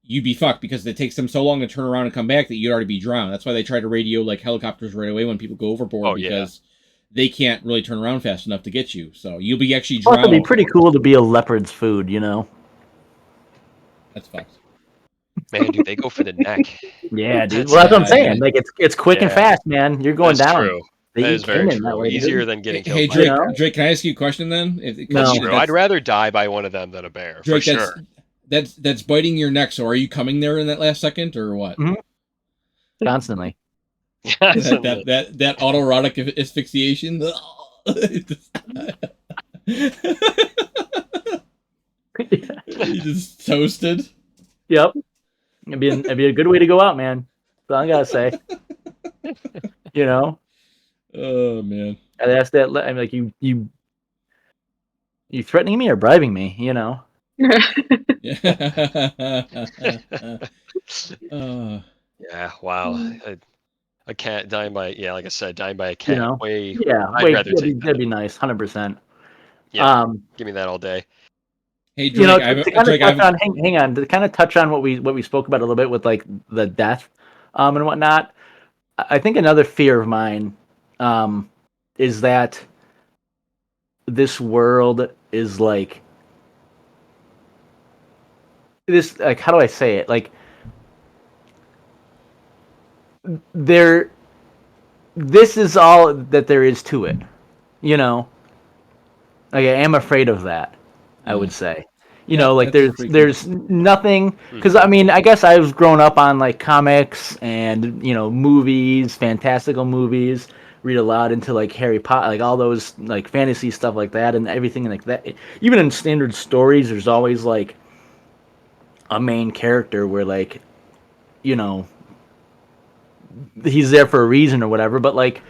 you'd be fucked because it takes them so long to turn around and come back that you'd already be drowned. That's why they try to radio like helicopters right away when people go overboard, Oh, yeah. because they can't really turn around fast enough to get you. So you'll be actually Plus, drowned. it'd be pretty cool to be a leopard's food. You know. That's fucked. Man, dude, they go for the neck. Yeah, dude. That's Well, that's what I'm bad, saying. dude. Like it's quick and Yeah. fast, man. You're going That's down. true. They That eat is very cannon that true. way, dude. Easier than getting killed Hey, by Drake. a know? bear. Drake, can I ask you a question then? No. That's true. that's- I'd rather die by one of them than a bear, Drake, for sure. that's biting your neck. So are you coming there in that last second or what? Mhm. Constantly. that autoerotic asphyxiation. You just toasted. Yep. It'd be a good way to go out, man. That's all I gotta say. You know, Oh man. and that's that. I'm like you threatening me or bribing me? You know. Uh, Yeah, wow. A cat dying by, yeah, like I said, dying by a cat. You know? Way, Yeah. I'd Wait, rather take that. that'd be nice. 100%. Yeah. Give me that all day. hey Drake, You know, I have, to kind of Drake, I touch have, on, hang on, to kind of touch on what we spoke about a little bit with like the death, and whatnot. I think another fear of mine, is that this world is like this. Like, how do I say it? Like, this is all that there is to it. You know, like I am afraid of that. I would say. You know, like that's freaky. there's nothing, because I mean, I guess I was growing up on like comics and movies, fantastical movies, read a lot into like Harry Potter, like all those like fantasy stuff like that, and everything like that. Even in standard stories, there's always like a main character where like, he's there for a reason or whatever. But like,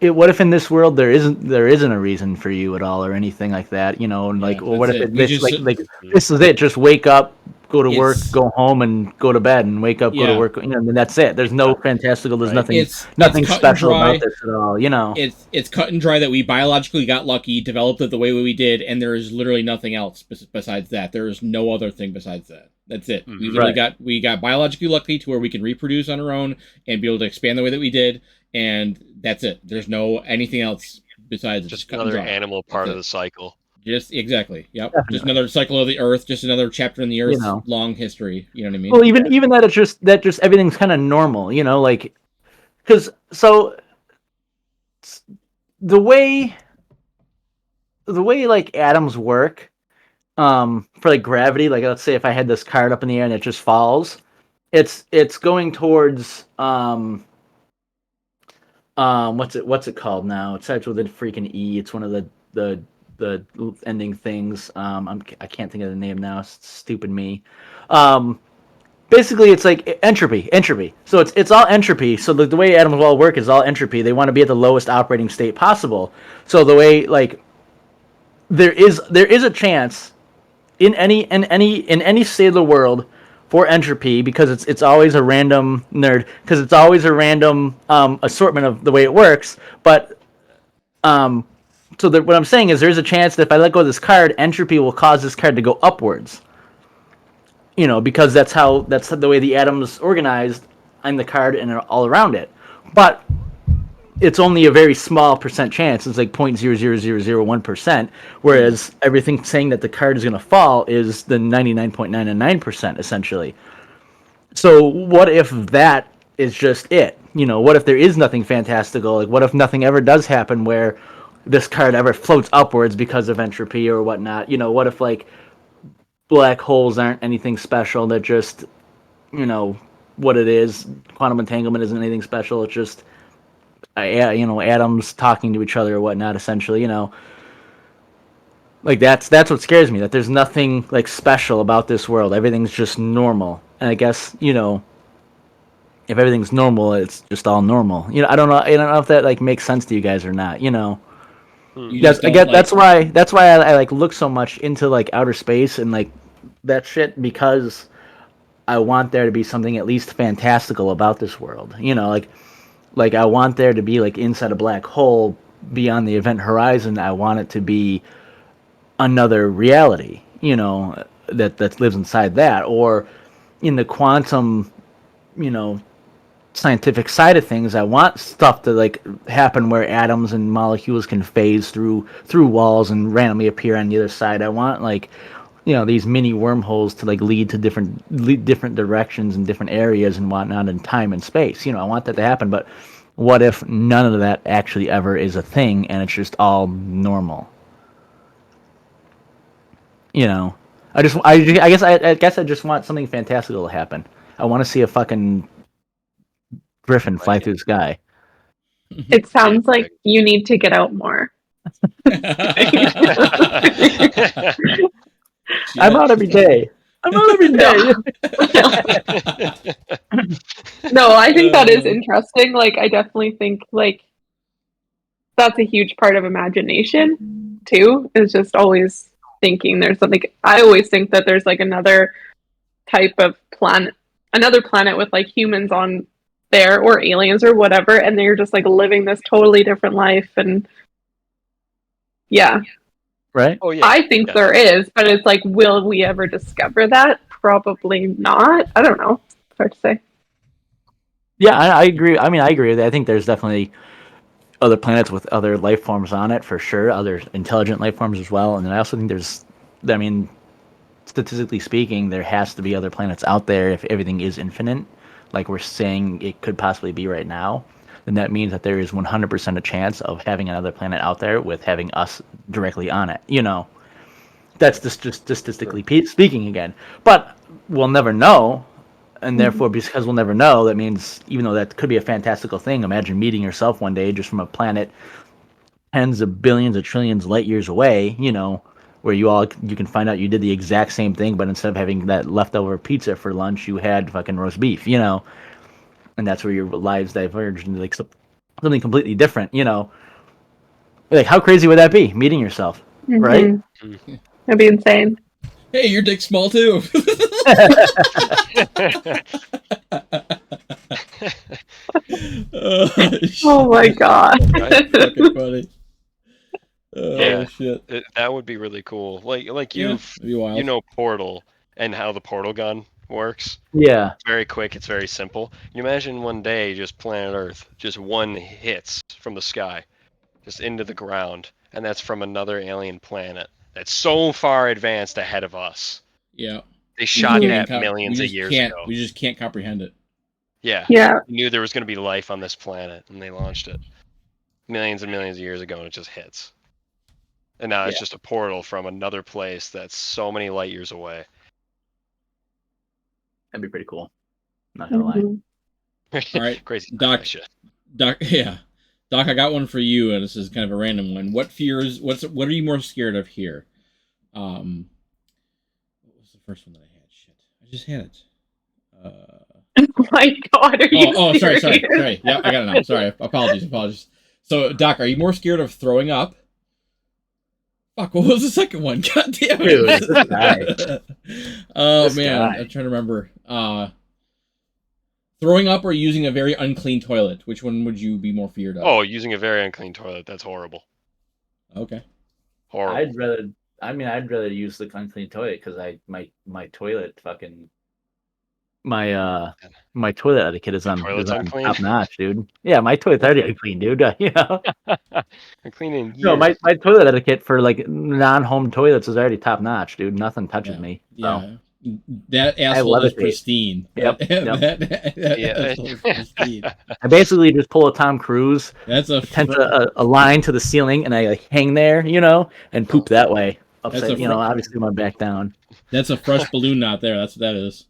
what if in this world there isn't a reason for you at all or anything like that? And like, Yeah, well, what that's if it. it, We this just- like this is it? Just wake up, go to work, It's- go home, and go to bed, and wake up, go Yeah. to work. And that's it. There's no fantastical. There's Right. nothing. it's Nothing it's cut and special dry. about this at all. It's cut and dry that we biologically got lucky, developed it the way we did, and there is literally nothing else besides that. There is no other thing besides that. That's it. We literally Right. got biologically lucky to where we can reproduce on our own and be able to expand the way that we did, and that's it. There's no anything else besides Just cut and another dry. animal part of That's the cycle. Just exactly. Yep. Definitely. Just another cycle of the Earth. Just another chapter in the Earth's know. long history. You know what I mean? Well, even that it's just everything's kind of normal. Like, because the way like atoms work, for like gravity, like let's say if I had this card up in the air and it just falls, it's going towards what's it called now? It starts with a freaking E. It's one of the ending things. I can't think of the name now. Stupid me. Basically it's like entropy. So it's all entropy. So the way atoms all work is all entropy. They want to be at the lowest operating state possible. So the way like there is a chance in any state of the world for entropy, because it's always a random assortment of the way it works. But what I'm saying is there's a chance that if I let go of this card, entropy will cause this card to go upwards. Because that's the way the atom's organized on the card and all around it. But it's only a very small percent chance. It's like 0.00001%, whereas everything saying that the card is going to fall is the 99.999% essentially. So what if that is just it? What if there is nothing fantastical? Like, what if nothing ever does happen where this card ever floats upwards because of entropy or whatnot? What if like black holes aren't anything special? They're just, what it is. Quantum entanglement isn't anything special. It's just, atoms talking to each other or whatnot. Essentially, like that's what scares me. That there's nothing like special about this world. Everything's just normal. And I guess if everything's normal, it's just all normal. I don't know. I don't know if that like makes sense to you guys or not. That's why I like look so much into like outer space and like that shit, because I want there to be something at least fantastical about this world. Like I want there to be like inside a black hole beyond the event horizon. I want it to be another reality, that lives inside that, or in the quantum, scientific side of things. I want stuff to like happen where atoms and molecules can phase through walls and randomly appear on the other side. I want like these mini wormholes to like lead to different directions and different areas and whatnot in time and space. I want that to happen. But what if none of that actually ever is a thing and it's just all normal? I guess I just want something fantastical to happen. I want to see a fucking griffin fly through the sky. It sounds like you need to get out more. I'm out every day. No, I think that is interesting. Like, I definitely think like that's a huge part of imagination too. Is just always thinking there's something. I always think that there's like another type of another planet with like humans on there or aliens or whatever, and they're just like living this totally different life. And yeah, right. Oh yeah, I think there is, but it's like, will we ever discover that? Probably not. I don't know. It's hard to say. Yeah, I agree. I mean, I agree with that. I think there's definitely other planets with other life forms on it for sure, other intelligent life forms as well. And I also think statistically speaking, there has to be other planets out there if everything is infinite, like we're saying it could possibly be right now. Then that means that there is 100% a chance of having another planet out there with having us directly on it. That's just statistically speaking again. But we'll never know. And therefore, because we'll never know, that means even though that could be a fantastical thing, imagine meeting yourself one day just from a planet tens of billions of trillions light years away, where you can find out you did the exact same thing, but instead of having that leftover pizza for lunch, you had fucking roast beef, and that's where your lives diverged into like something completely different, Like, how crazy would that be, meeting yourself, right? That'd be insane. Hey, your dick's small too. Oh my god. Fucking funny. Oh Yeah. shit. That would be really cool. Like Yeah, it'd be wild. Portal and how the portal gun works. Yeah. It's very quick. It's very simple. You imagine one day just planet Earth, just one hits from the sky, just into the ground, and that's from another alien planet that's so far advanced ahead of us. Yeah. They shot that millions of years ago. We just can't comprehend it. Yeah. Yeah. We knew there was going to be life on this planet, and they launched it millions and millions of years ago, and it just hits. And now it's just a portal from another place that's so many light years away. That'd be pretty cool. Not gonna lie. All right, Crazy Doc. shit. Yeah. Doc, I got one for you, and this is kind of a random one. What are you more scared of here? What was the first one that I had? Shit, I just had it. Oh my god, are you sorry. serious? Yeah, I got it now. Sorry, apologies. So, Doc, are you more scared of throwing up? Fuck, what was the second one? God damn it. Dude, this guy. Oh, This man, guy. I'm trying to remember. Throwing up or using a very unclean toilet? Which one would you be more feared of? Oh, using a very unclean toilet. That's horrible. Okay. Horrible. I'd rather use the unclean toilet because my toilet fucking my toilet etiquette is on toilet's unclean? top notch, dude. Yeah, my toilet's already unclean, dude. You know. Unclean in years. No, my toilet etiquette for like non-home toilets is already top notch, dude. Nothing touches me. So. Yeah. That asshole is levitate. pristine. Yep, That Yeah. asshole is pristine. I basically just pull a Tom Cruise, That's a tense a line to the ceiling, and I like, hang there, you know, and poop that way. That's Upside, a you know, obviously my back down. that's a fresh balloon knot there. That's what that is.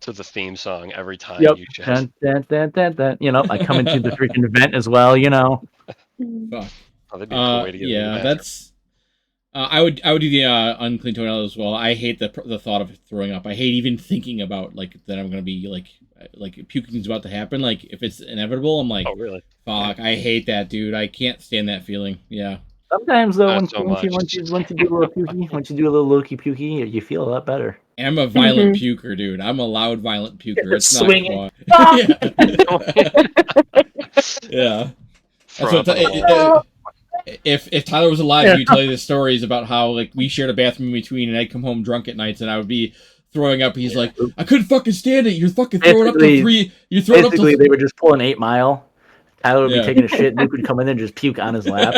To the theme song every time Yep. you just. Dun, dun, dun, dun, dun. You know, I come into the freaking event as well, you know. Fuck. Oh, that'd be a cool way to get in the Yeah, bathroom. that's. I would do the unclean toilet as well. I hate the thought of throwing up. I hate even thinking about like that I'm gonna be like puking's about to happen. Like if it's inevitable, I'm like, Oh, really? fuck. I hate that, dude. I can't stand that feeling. Yeah. Sometimes though, Not once, so once, you, much. once you do a little pukey, once you do a little low-key pukey, you feel a lot better. And I'm a violent puker, dude. I'm a loud, violent puker. It's Swinging. not fun. Yeah. Throw That's up what on the wall. if Tyler was alive, he'd tell you the stories about how like we shared a bathroom in between, and I'd come home drunk at nights, and I would be throwing up. He's like, I couldn't fucking stand it. You're fucking throwing up to Basically- three. You're throwing up Basically, to. they would just pull an 8 Mile. Tyler would Yeah. be taking a shit. Luke would come in there and just puke on his lap.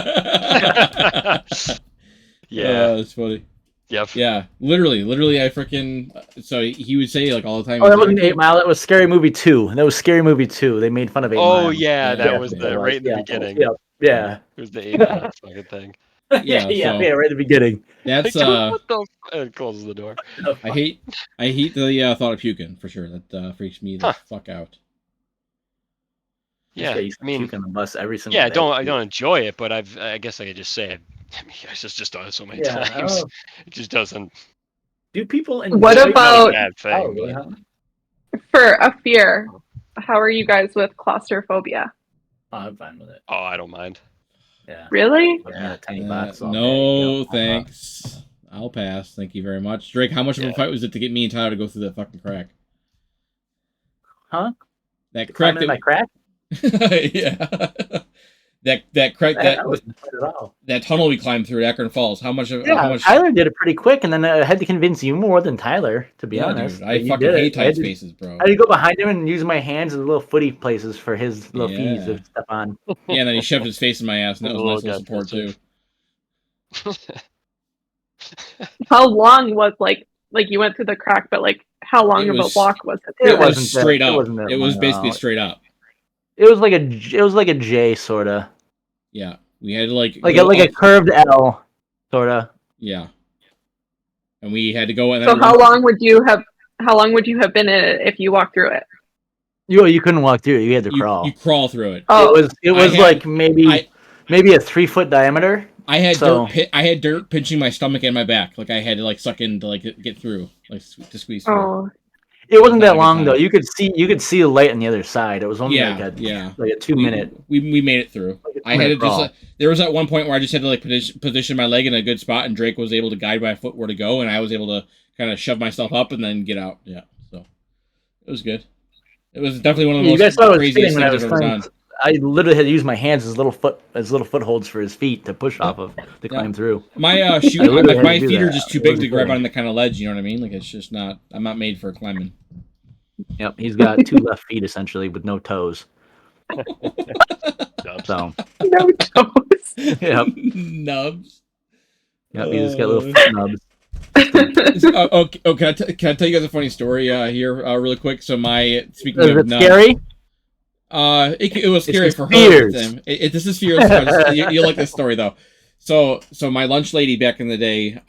Yeah. That's funny. Yep. Yeah, literally, I freaking. So he would say like all the time. Oh, he's that wasn't like, 8 Mile. That was Scary Movie 2. That was Scary Movie 2. They made fun of 8 Mile. Oh yeah, that Yeah, was yeah, the right in the beginning. Yeah. It was the 8 fucking thing. Yeah, yeah, so- right at the beginning. That's Like, what the? And closes the door. I hate the thought of puking for sure. That freaks me the fuck out. Yeah, I mean, puke on the bus every single Yeah, day. I don't enjoy it, but I guess I could just say it's just done it so many Yeah, times. oh. It just doesn't. Do people enjoy What Not a about bad Oh, thing, really, but huh? for a fear? How are you guys with claustrophobia? Oh, I'm fine with it. oh, I don't mind. Yeah. Really? Looking at a tiny box all No, day, you know, thanks. I'll pass. Thank you very much, Drake. How much of a Yeah. fight was it to get me and Tyler to go through that fucking crack? Huh? That Crack crack in my that crack? yeah. that crack That wasn't fun at all. that tunnel we climbed through at Akron Falls. How much? How Yeah, much? Tyler did it pretty quick, and then I had to convince you more than Tyler, to be Yeah, honest. dude, I But you fucking did hate it. I had tight to- spaces, bro. I had to go behind him and use my hands as little footy places for his little feet Yeah. to step on. Yeah, and then he shoved his face in my ass, and that was a nice little support too. How long was like you went through the crack, but like how long It of was- a walk was it? It was wasn't that- straight it up. wasn't that It was long at basically all. straight up. It was like a J sorta, Yeah, we had to like like go a up- curved L sorta. yeah, and we had to go and So how long would you have been in it if you walked through it? You couldn't walk through it. You had to crawl. You crawl through it. Oh, It was had- like maybe I- maybe a 3-foot diameter. I had So- dirt pinching my stomach and my back. Like I had to like suck in to like get through, like to squeeze through. oh, It wasn't Not a that good long time. though. You could see the light on the other side. It was only Yeah, like yeah. a 2-minute. We made it through. Like a I had to 2-minute just crawl. there was at one point where I just had to like position my leg in a good spot, and Drake was able to guide my foot where to go, and I was able to kind of shove myself up and then get out. Yeah, so it was good. It was definitely one of the You guys most thought I was craziest kidding things when I I've was ever trying. done. I literally had to use my hands as little footholds for his feet to push off of to climb through. My shoe, I literally had my to do feet are that. just too It big to wasn't grab fair. on the kind of ledge. You know what I mean? Like it's just not. I'm not made for climbing. Yep, he's got 2 left feet essentially with no toes. So no toes. yep, Nubs. yep, he's just got little foot nubs. Can I tell you guys a funny story here, really quick? So speaking Is of it nubs, scary? it was scary It's for her. fears. This is fears. You like this story though. So my lunch lady back in the day,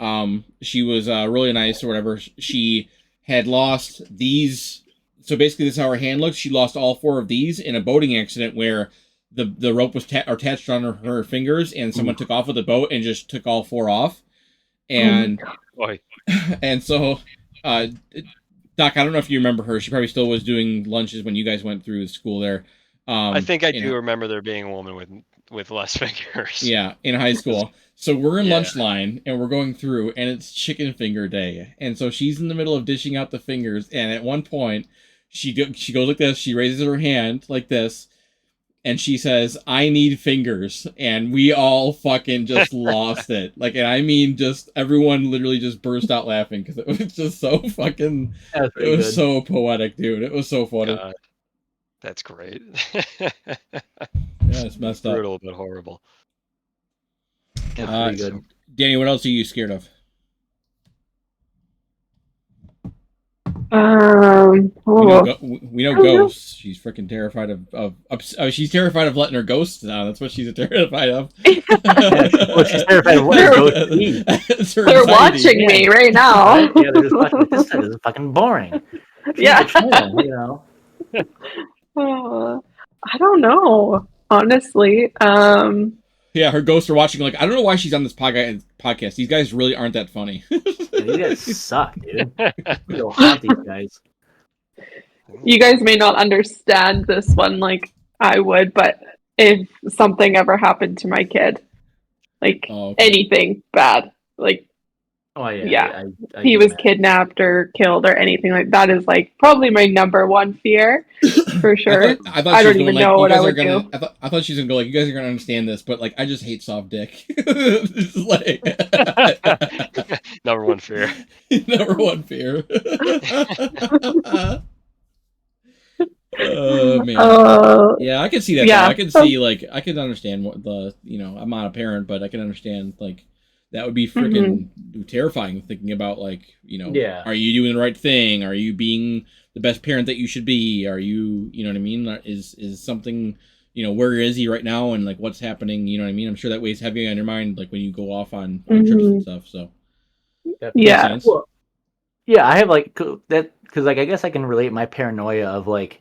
she was really nice or whatever. She had lost these. So basically, this is how her hand looks. She lost all 4 of these in a boating accident where the rope was attached on her fingers, and someone took off with the boat and just took all 4 off. And Boy. and so, Doc, I don't know if you remember her. She probably still was doing lunches when you guys went through school there. I think I do remember there being a woman with less fingers. Yeah, in high school. So we're in Yeah. lunch line and we're going through, and it's chicken finger day. And so she's in the middle of dishing out the fingers, and at one point she goes like this. She raises her hand like this, and she says, "I need fingers," and we all fucking just lost it. Like, and I mean, just everyone literally just burst out laughing because it was just so fucking. That's It was so poetic, dude. It was so funny. God, that's great. Yeah, it's messed up. Brutal but horrible. pretty good. Danny, what else are you scared of? We know ghosts. She's freaking terrified of she's terrified of letting her ghosts down. That's what she's terrified of. Well, she's terrified of what her ghosts eat. It's her They're anxiety. watching me right now. Yeah, they're just fucking. This is fucking boring. Yeah. You know. I don't know, honestly. Yeah, her ghosts are watching. Like, I don't know why she's on this podcast. These guys really aren't that funny. These guys suck, dude. We go haunt these guys. You guys may not understand this one like I would, but if something ever happened to my kid, like Oh, okay. anything bad, like Oh yeah. Yeah. I he get was that. kidnapped or killed or anything like that, is like probably my number one fear for sure. I thought I she don't was even going, know you what guys I are would gonna, do. I thought she was gonna go like, you guys are gonna understand this, but like, I just hate soft dick. It's like Number one fear. number one fear. Oh man. Yeah, I can see that. Yeah. Though. I can see like I can understand what the I'm not a parent, but I can understand like that would be freaking terrifying thinking about like Yeah. are you doing the right thing? Are you being the best parent that you should be? Are you what I mean? Is something where is he right now and like what's happening? You know what I mean? I'm sure that weighs heavy on your mind like when you go off on trips and stuff. So That Yeah. makes sense. Well, yeah, I have like that because like I guess I can relate my paranoia of like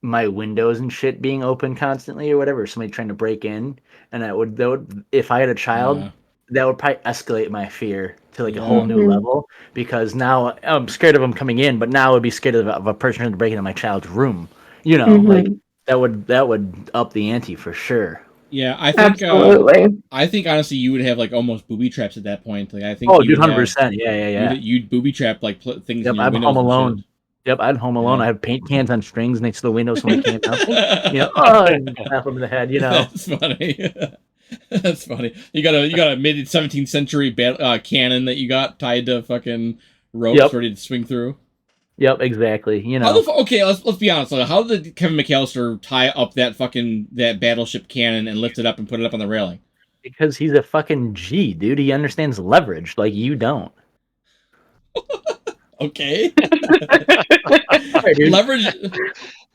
my windows and shit being open constantly or whatever, somebody trying to break in, and that would if I had a child, Yeah. that would probably escalate my fear to like a Yeah. whole new Mhm. level because now I'm scared of them coming in, but now I'd be scared of a person trying to break into my child's room. Like that would up the ante for sure. Yeah, I think Absolutely. I think honestly you would have like almost booby traps at that point. Like I think Oh, you dude, would have- 100%. Yeah. You'd booby trap like things. Yep, in your I'm windows home and alone. shit. Yep, I'd home alone. Yeah. I have paint cans on strings next to the window so when can't and slap them in the head. That's funny. That's funny. You got a mid 17th century cannon that you got tied to fucking ropes Yep. ready to swing through. Yep, exactly. Okay, let's be honest. Like, how did Kevin McAllister tie up that battleship cannon and lift it up and put it up on the railing? Because he's a fucking G, dude. He understands leverage like you don't. Okay. Alright, dude. Leverage.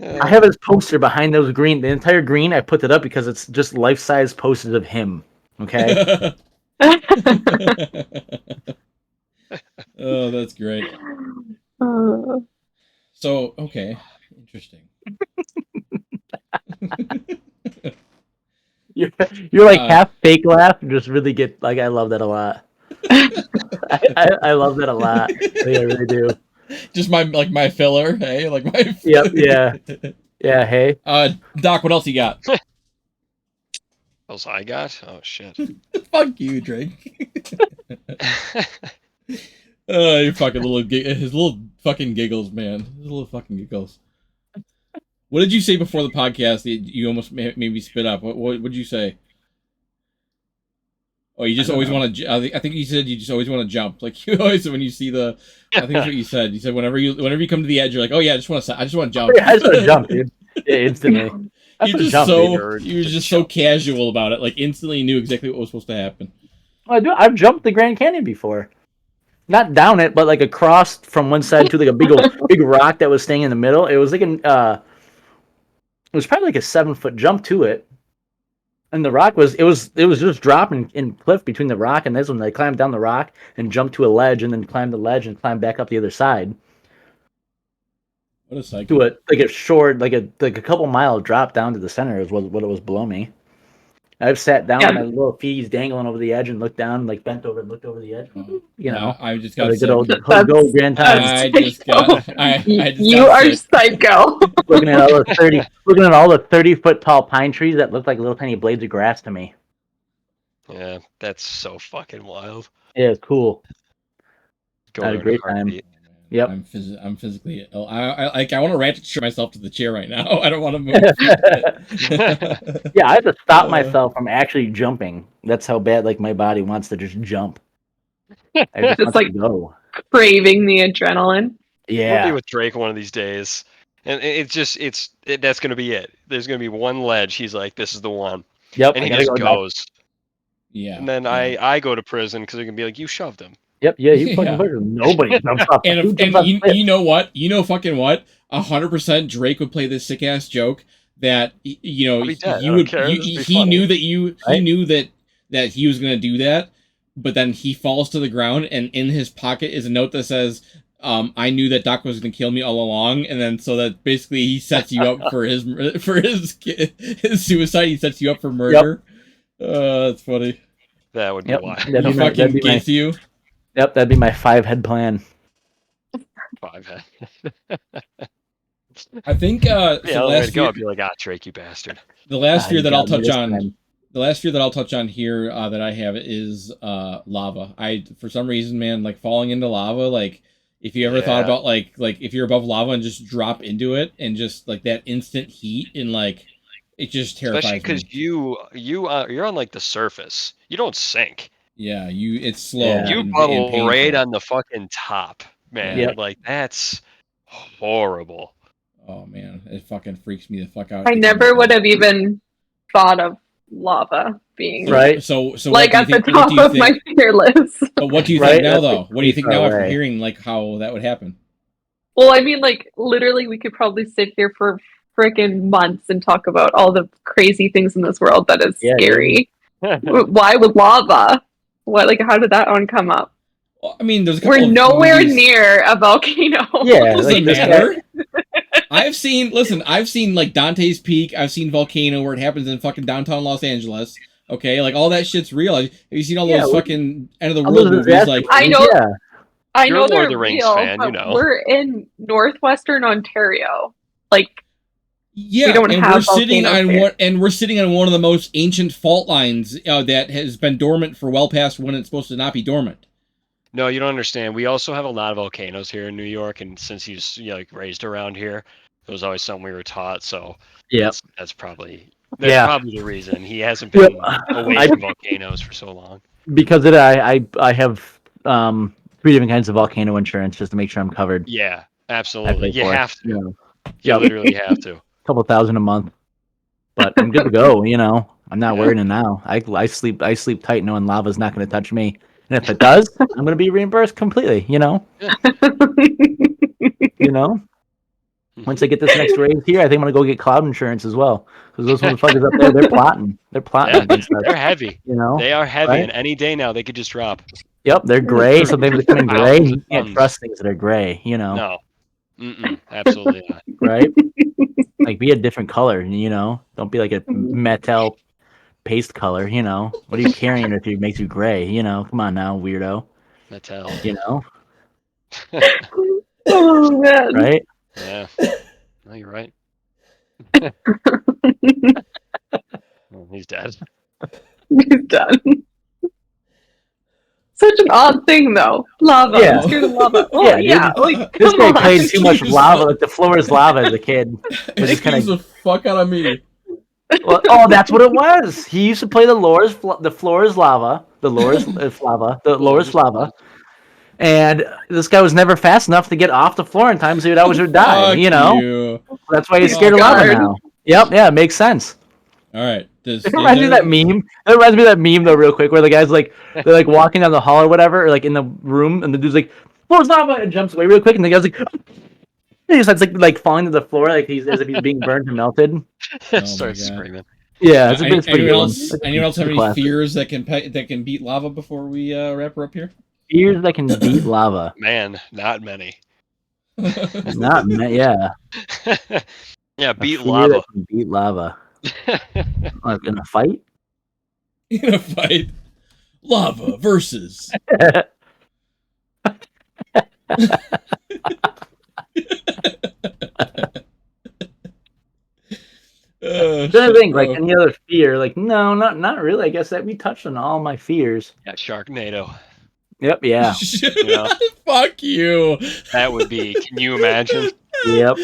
I have his poster behind those green. The entire green, I put it up because it's just life-size posters of him. Okay. Oh, that's great. Uh, So, okay, interesting. You're like Uh, half fake laugh, and just really get like I love that a lot. I love that a lot. I really do. Just my filler, hey, like my. Yep. Yeah. Yeah. Hey. Doc, what else you got? What else I got? Oh shit. Fuck you, Drake. You fucking his little fucking giggles, man. His little fucking giggles. What did you say before the podcast that you almost made me spit up? What did you say? Oh, you just always want to. I think you said you just always want to jump. Like you always when you see the. I think that's what you said. You said whenever you come to the edge, you're like, oh yeah, I just want to jump. Yeah, I just want to jump, dude. Yeah, instantly. I You're just just jump, dude. so you were just so casual about it. Like instantly knew exactly what was supposed to happen. Well, I've jumped the Grand Canyon before. Not down it, but like across from one side to like a big rock that was staying in the middle. It was like it was probably like a 7-foot jump to it. And the rock was just dropping in cliff between the rock and this one. They climbed down the rock and jumped to a ledge and then climbed the ledge and climbed back up the other side. What a cycle. to a short, like a couple mile drop down to the center is what it was below me. I've sat down, Yeah. my little feet's dangling over the edge, and looked down, like bent over and looked over the edge. You know, I just got got a good old, sick. That's- good old grand time. I just got. I just You got are sick. psycho. looking at all the 30-foot tall pine trees that look like little tiny blades of grass to me. Yeah, that's so fucking wild. Yeah, it's cool. Go Had a there in great time. heartbeat. Yep. I'm physically ill. I want to ratchet myself to the chair right now. I don't want to move. Yeah, I have to stop myself from actually jumping. That's how bad like my body wants to just jump. I just Just want like- to go. Craving the adrenaline. We'll be Yeah. with Drake one of these days, and that's gonna be it. There's gonna be one ledge. He's like, this is the one, Yep. and I he gotta just go next. goes. Yeah. And then yeah. I go to prison because they're gonna be like, you shoved him. Yep. Yeah. You fucking Yeah. fucking nobody jumps off. And, Who if, jumps and off you, cliffs? you know what? You know fucking what? 100% Drake would play this sick ass joke that you know I'll be dead. I you don't would. care. You, This will be he funny. knew that you. He Right? knew that he was gonna do that, but then he falls to the ground, and in his pocket is a note that says, "I knew that Doc was gonna kill me all along," and then so that basically he sets you up for his suicide. He sets you up for murder. That's funny. That would be Yep. why. That'd He be my- fucking that'd be my- gets you. Yep. That'd be my 5-head plan. 5 head. I think Yeah, so the way last to go. year, I'd be like, Drake, you bastard. the last fear You that I'll got me touch this on. time. The last fear that I'll touch on here that I have is lava. I for some reason, man, like falling into lava. Like if you ever thought Yeah. about like if you're above lava and just drop into it and just like that instant heat and like it just terrifies Especially because me. you're on like the surface. You don't sink. Yeah, it's slow. Yeah. You and bubble painful. right on the fucking top, man. Yep. Like that's horrible. Oh man, it fucking freaks me the fuck out. I never would have even thought of lava being Right. So like what at do you the think, what top do you of my think, fear list. but what do you Right, think now that's though? What do you think now after away. hearing like how that would happen? Well, I mean, like literally, we could probably sit here for freaking months and talk about all the crazy things in this world that is Yeah, scary. Why with lava? What, like, how did that one come up? Well, I mean, there's a couple We're of nowhere movies- near a volcano. Yeah. Doesn't Like this guy, matter. I've seen like Dante's Peak. I've seen Volcano where it happens in fucking downtown Los Angeles. Okay, like all that shit's real. Have you seen all Yeah, those we- fucking end of the all world those movies? disaster Like, I know- Yeah. I You're know a Lord they're of the Rings real, fan, you but know. we're in northwestern Ontario. Like, yeah, we don't and have we're sitting volcanoes on here. one, and we're sitting on one of the most ancient fault lines that has been dormant for well past when it's supposed to not be dormant. No, you don't understand. We also have a lot of volcanoes here in New York, and since he's like raised around here, it was always something we were taught. So Yep. that's probably Yeah. probably the reason he hasn't Yep. been away I- from volcanoes for so long. Because of that, I have 3 different kinds of volcano insurance just to make sure I'm covered. Yeah, I absolutely. pay You for it, have to. you know, You Yep. literally have to. couple thousand a month. But I'm good to go. You know, I'm not Yeah. worrying now. I sleep tight knowing lava's not going to touch me. And if it does, I'm going to be reimbursed completely. You know. You know. Once I get this next raise here, I think I'm gonna go get cloud insurance as well. Because those motherfuckers up there, they're plotting. They're plotting Yeah, against us. they're heavy. You know. They are heavy, Right? and any day now they could just drop. Yep, they're gray. Sometimes they're coming gray. Thousands You of can't tons. trust things that are gray. You know. No, absolutely not. Right? Like be a different color. You know. Don't be like a metal paste color. You know. What are you carrying if it makes you gray? You know. Come on now, weirdo. Mattel. You know. oh man. Right? Yeah. No, you're right. Well, he's dead. He's done. Such an odd thing, though. Lava. Yeah. I'm scared of lava. Oh, Yeah, yeah. dude. Like, This come guy on. played too much Jesus. lava. Like the floor is lava as a kid. It just kinda- scares the fuck out of me. Well, oh, that's what it was. He used to play the floor is lava, the floor is lava, and this guy was never fast enough to get off the floor in time, so he would always die. Fuck You know, you. that's why he's Oh, scared of lava God. now. Yep, yeah, it makes sense. All right. It reminds me of that meme. It reminds me of that meme though, real quick, where the guy's like, they're like walking down the hall or whatever, or like in the room, and the dude's like, "Floor's lava," and jumps away real quick, and the guy's like, he just starts like falling to the floor, like he's as if he's being burned and melted. my Starts God. screaming. Yeah, it's a bit pretty Anyone good one. else? Anyone else have any Classic. fears that can beat lava before we wrap her up here? Fears that can beat lava. Man, not many. Yeah. Yeah, A beat fear lava. that can beat lava. Like in a fight. In a fight, lava versus. I'm trying to think, like any other fear. Like, no, not really. I guess that we touched on all my fears. Yeah, Sharknado. Yep, yeah. Yeah. Fuck you. That would be. Can you imagine Yep.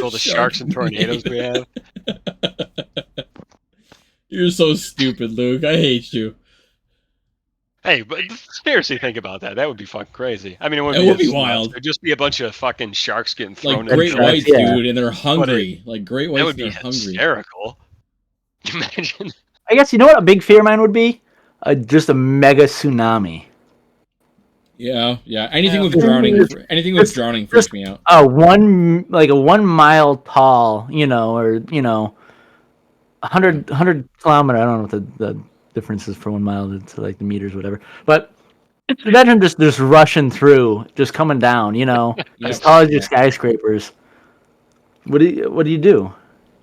all the sharks and tornadoes we have? You're so stupid, Luke. I hate you. Hey, but seriously, think about that. That would be fucking crazy. I mean, it It wouldn't would be as nuts. wild. It'd just be a bunch of fucking sharks getting Like thrown in great the sharks, whites, yeah. dude, and they're hungry. Like great That whites, would and be they're hungry. hysterical. Imagine. I guess you know what a big fear of mine would be? Just a mega tsunami. Yeah. Anything Yeah. with drowning, anything with drowning freaks me out. A 1 mile tall, or 100 kilometer. I don't know what the difference is for 1 mile to like the meters, whatever. But imagine just rushing through, just coming down. Yep. As tall as your skyscrapers. What do you do?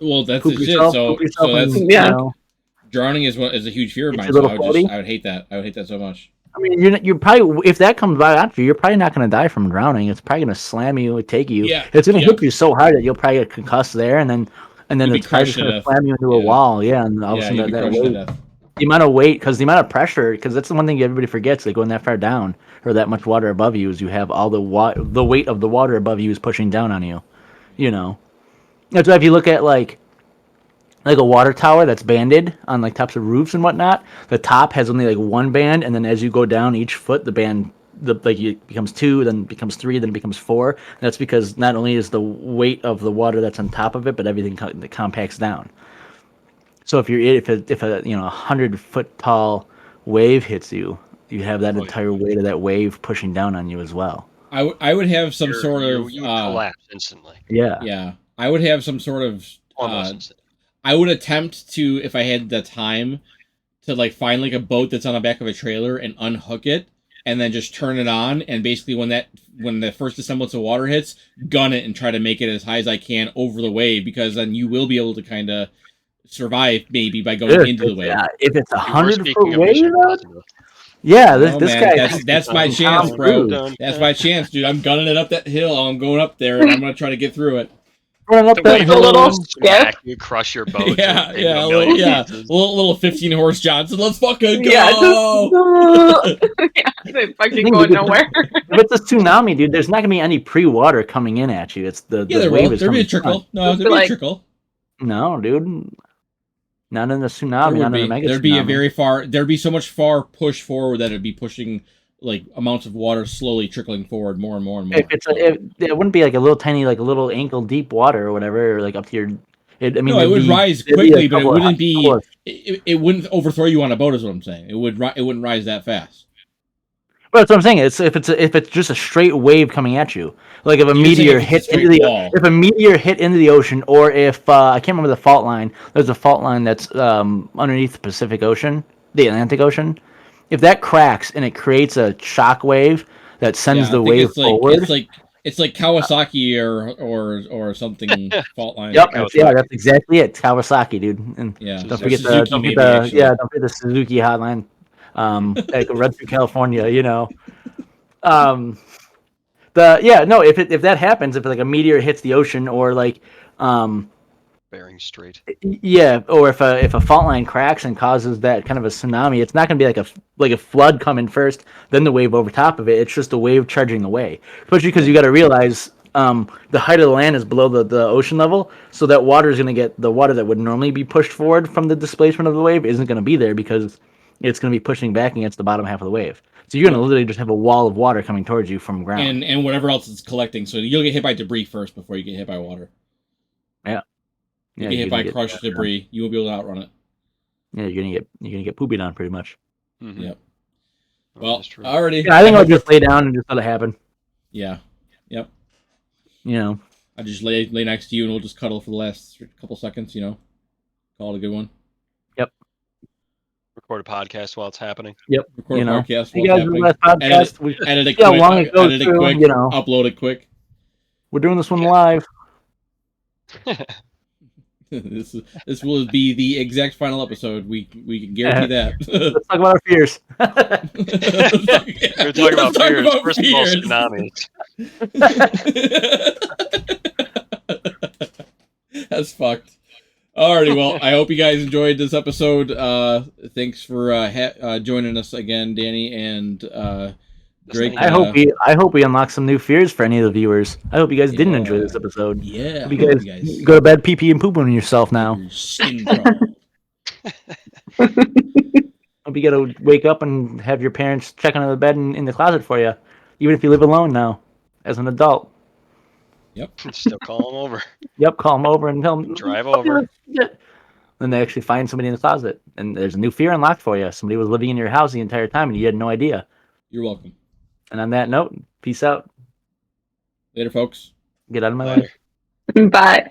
Well, that's Poop the shit. yourself, So, poop yourself, so that's and, Yeah. drowning is a huge fear of Get mine. your So little floaty. I would hate that. I would hate that so much. I mean, you're probably, if that comes by after you, you're probably not going to die from drowning. It's probably going to slam you, take you. Yeah, It's going to yeah. hit you so hard that you'll probably get concussed there, and then You'll be it's probably just crushed to going to death. slam you into a Yeah. wall. Yeah, and all of a Yeah, sudden you'd be that crushed to weight, death. the amount of weight, because the amount of pressure, because that's the one thing everybody forgets, like going that far down or that much water above you, is you have all the weight of the water above you is pushing down on you. That's why if you look at like a water tower that's banded on like tops of roofs and whatnot, the top has only like one band, and then as you go down each foot, the band it becomes 2, then it becomes 3, then it becomes 4. And that's because not only is the weight of the water that's on top of it, but everything that compacts down. So if a 100-foot tall wave hits you, you have that entire weight of that wave pushing down on you as well. I would have some sort of You would collapse instantly. Yeah. yeah. I would have some sort of Almost instantly. I would attempt to, if I had the time, to like find like a boat that's on the back of a trailer and unhook it, and then just turn it on, and basically when the first semblance of water hits, gun it and try to make it as high as I can over the wave, because then you will be able to kind of survive maybe by going into the wave. Yeah, if it's a You were 100-foot speaking of wave, Mission though, Impossible. yeah, No, this man, guy. that's my Tom chance, bro. Cruise. That's my chance, dude. I'm gunning it up that hill. I'm going up there, and I'm gonna try to get through it. Running up The that wave a little hill. smack you, crush your boat. Yeah, take yeah, a million pieces. little 15 horse Johnson. Let's fucking go. Yeah, yeah, they fucking Thing going is, nowhere. If it's a tsunami, dude, there's not gonna be any pre-water coming in at you. It's the Yeah, there wave will. is There'll be a coming trickle. front. No, there'll be a Like- trickle. No, dude, not in the There tsunami. would Not in be. the mega There'd be tsunami. there'd be so much far push forward that it'd be pushing like amounts of water slowly trickling forward more and more and more. If it wouldn't be like a little tiny, like a little ankle deep water or whatever, or like up to your. No, it would rise quickly, but it wouldn't be. It wouldn't overthrow you on a boat, is what I'm saying. It wouldn't rise that fast. But that's what I'm saying. It's if it's just a straight wave coming at you, like if a You're saying meteor if it's a hit straight into the wall. if a meteor hit into the ocean, or if I can't remember the fault line. There's a fault line that's underneath the Pacific Ocean, the Atlantic Ocean. If that cracks and it creates a shock wave that sends I the think wave it's like, forward. It's like Kawasaki or something fault line. Yep, Kawasaki. that's exactly it. Kawasaki, dude. And Yeah. don't Or forget Suzuki, don't maybe, forget actually. don't forget the Suzuki hotline. Like right through California, if that happens, if like a meteor hits the ocean, or like Bering Strait. yeah, or if a fault line cracks and causes that kind of a tsunami, it's not going to be like a flood coming first, then the wave over top of it. It's just a wave charging the way. Especially because you got to realize the height of the land is below the ocean level, so that water is going to get the water that would normally be pushed forward from the displacement of the wave isn't going to be there because it's going to be pushing back against the bottom half of the wave. So you're going to literally just have a wall of water coming towards you from ground. And whatever else it's collecting. So you'll get hit by debris first before you get hit by water. You get hit by crushed debris. You won't be able to outrun it. Yeah, you're gonna get poopied on pretty much. Mhm. Yep. That Well, is true. already. Yeah, I think I'll just lay down and just let it happen. Yeah. Yep. I just lay next to you and we'll just cuddle for the last couple seconds. Call it a good one. Record a podcast while it's happening. Record a podcast. You while it's guys happening. last podcast. We Edit it see how quick. long it goes Edit it through, quick. Upload it quick. We're doing this one live. This will be the exact final episode. We can guarantee that. Let's talk about our fears. We're talking about Let's talk fears. about First fears. of all, tsunamis. That's fucked. Alrighty, well, I hope you guys enjoyed this episode. Thanks for joining us again, Danny and Drake. I hope we unlock some new fears for any of the viewers. I hope you guys didn't enjoy this episode. Yeah, Hope you guys go to bed, pee and poop on yourself now. Hope you get to wake up and have your parents check under the bed and in the closet for you, even if you live alone now, as an adult. Yep. Still call them over. Yep, call them over and tell them. Drive over. Then they actually find somebody in the closet, and there's a new fear unlocked for you. Somebody was living in your house the entire time, and you had no idea. You're welcome. And on that note, peace out. Later, folks. Get out of my Later. life. Bye.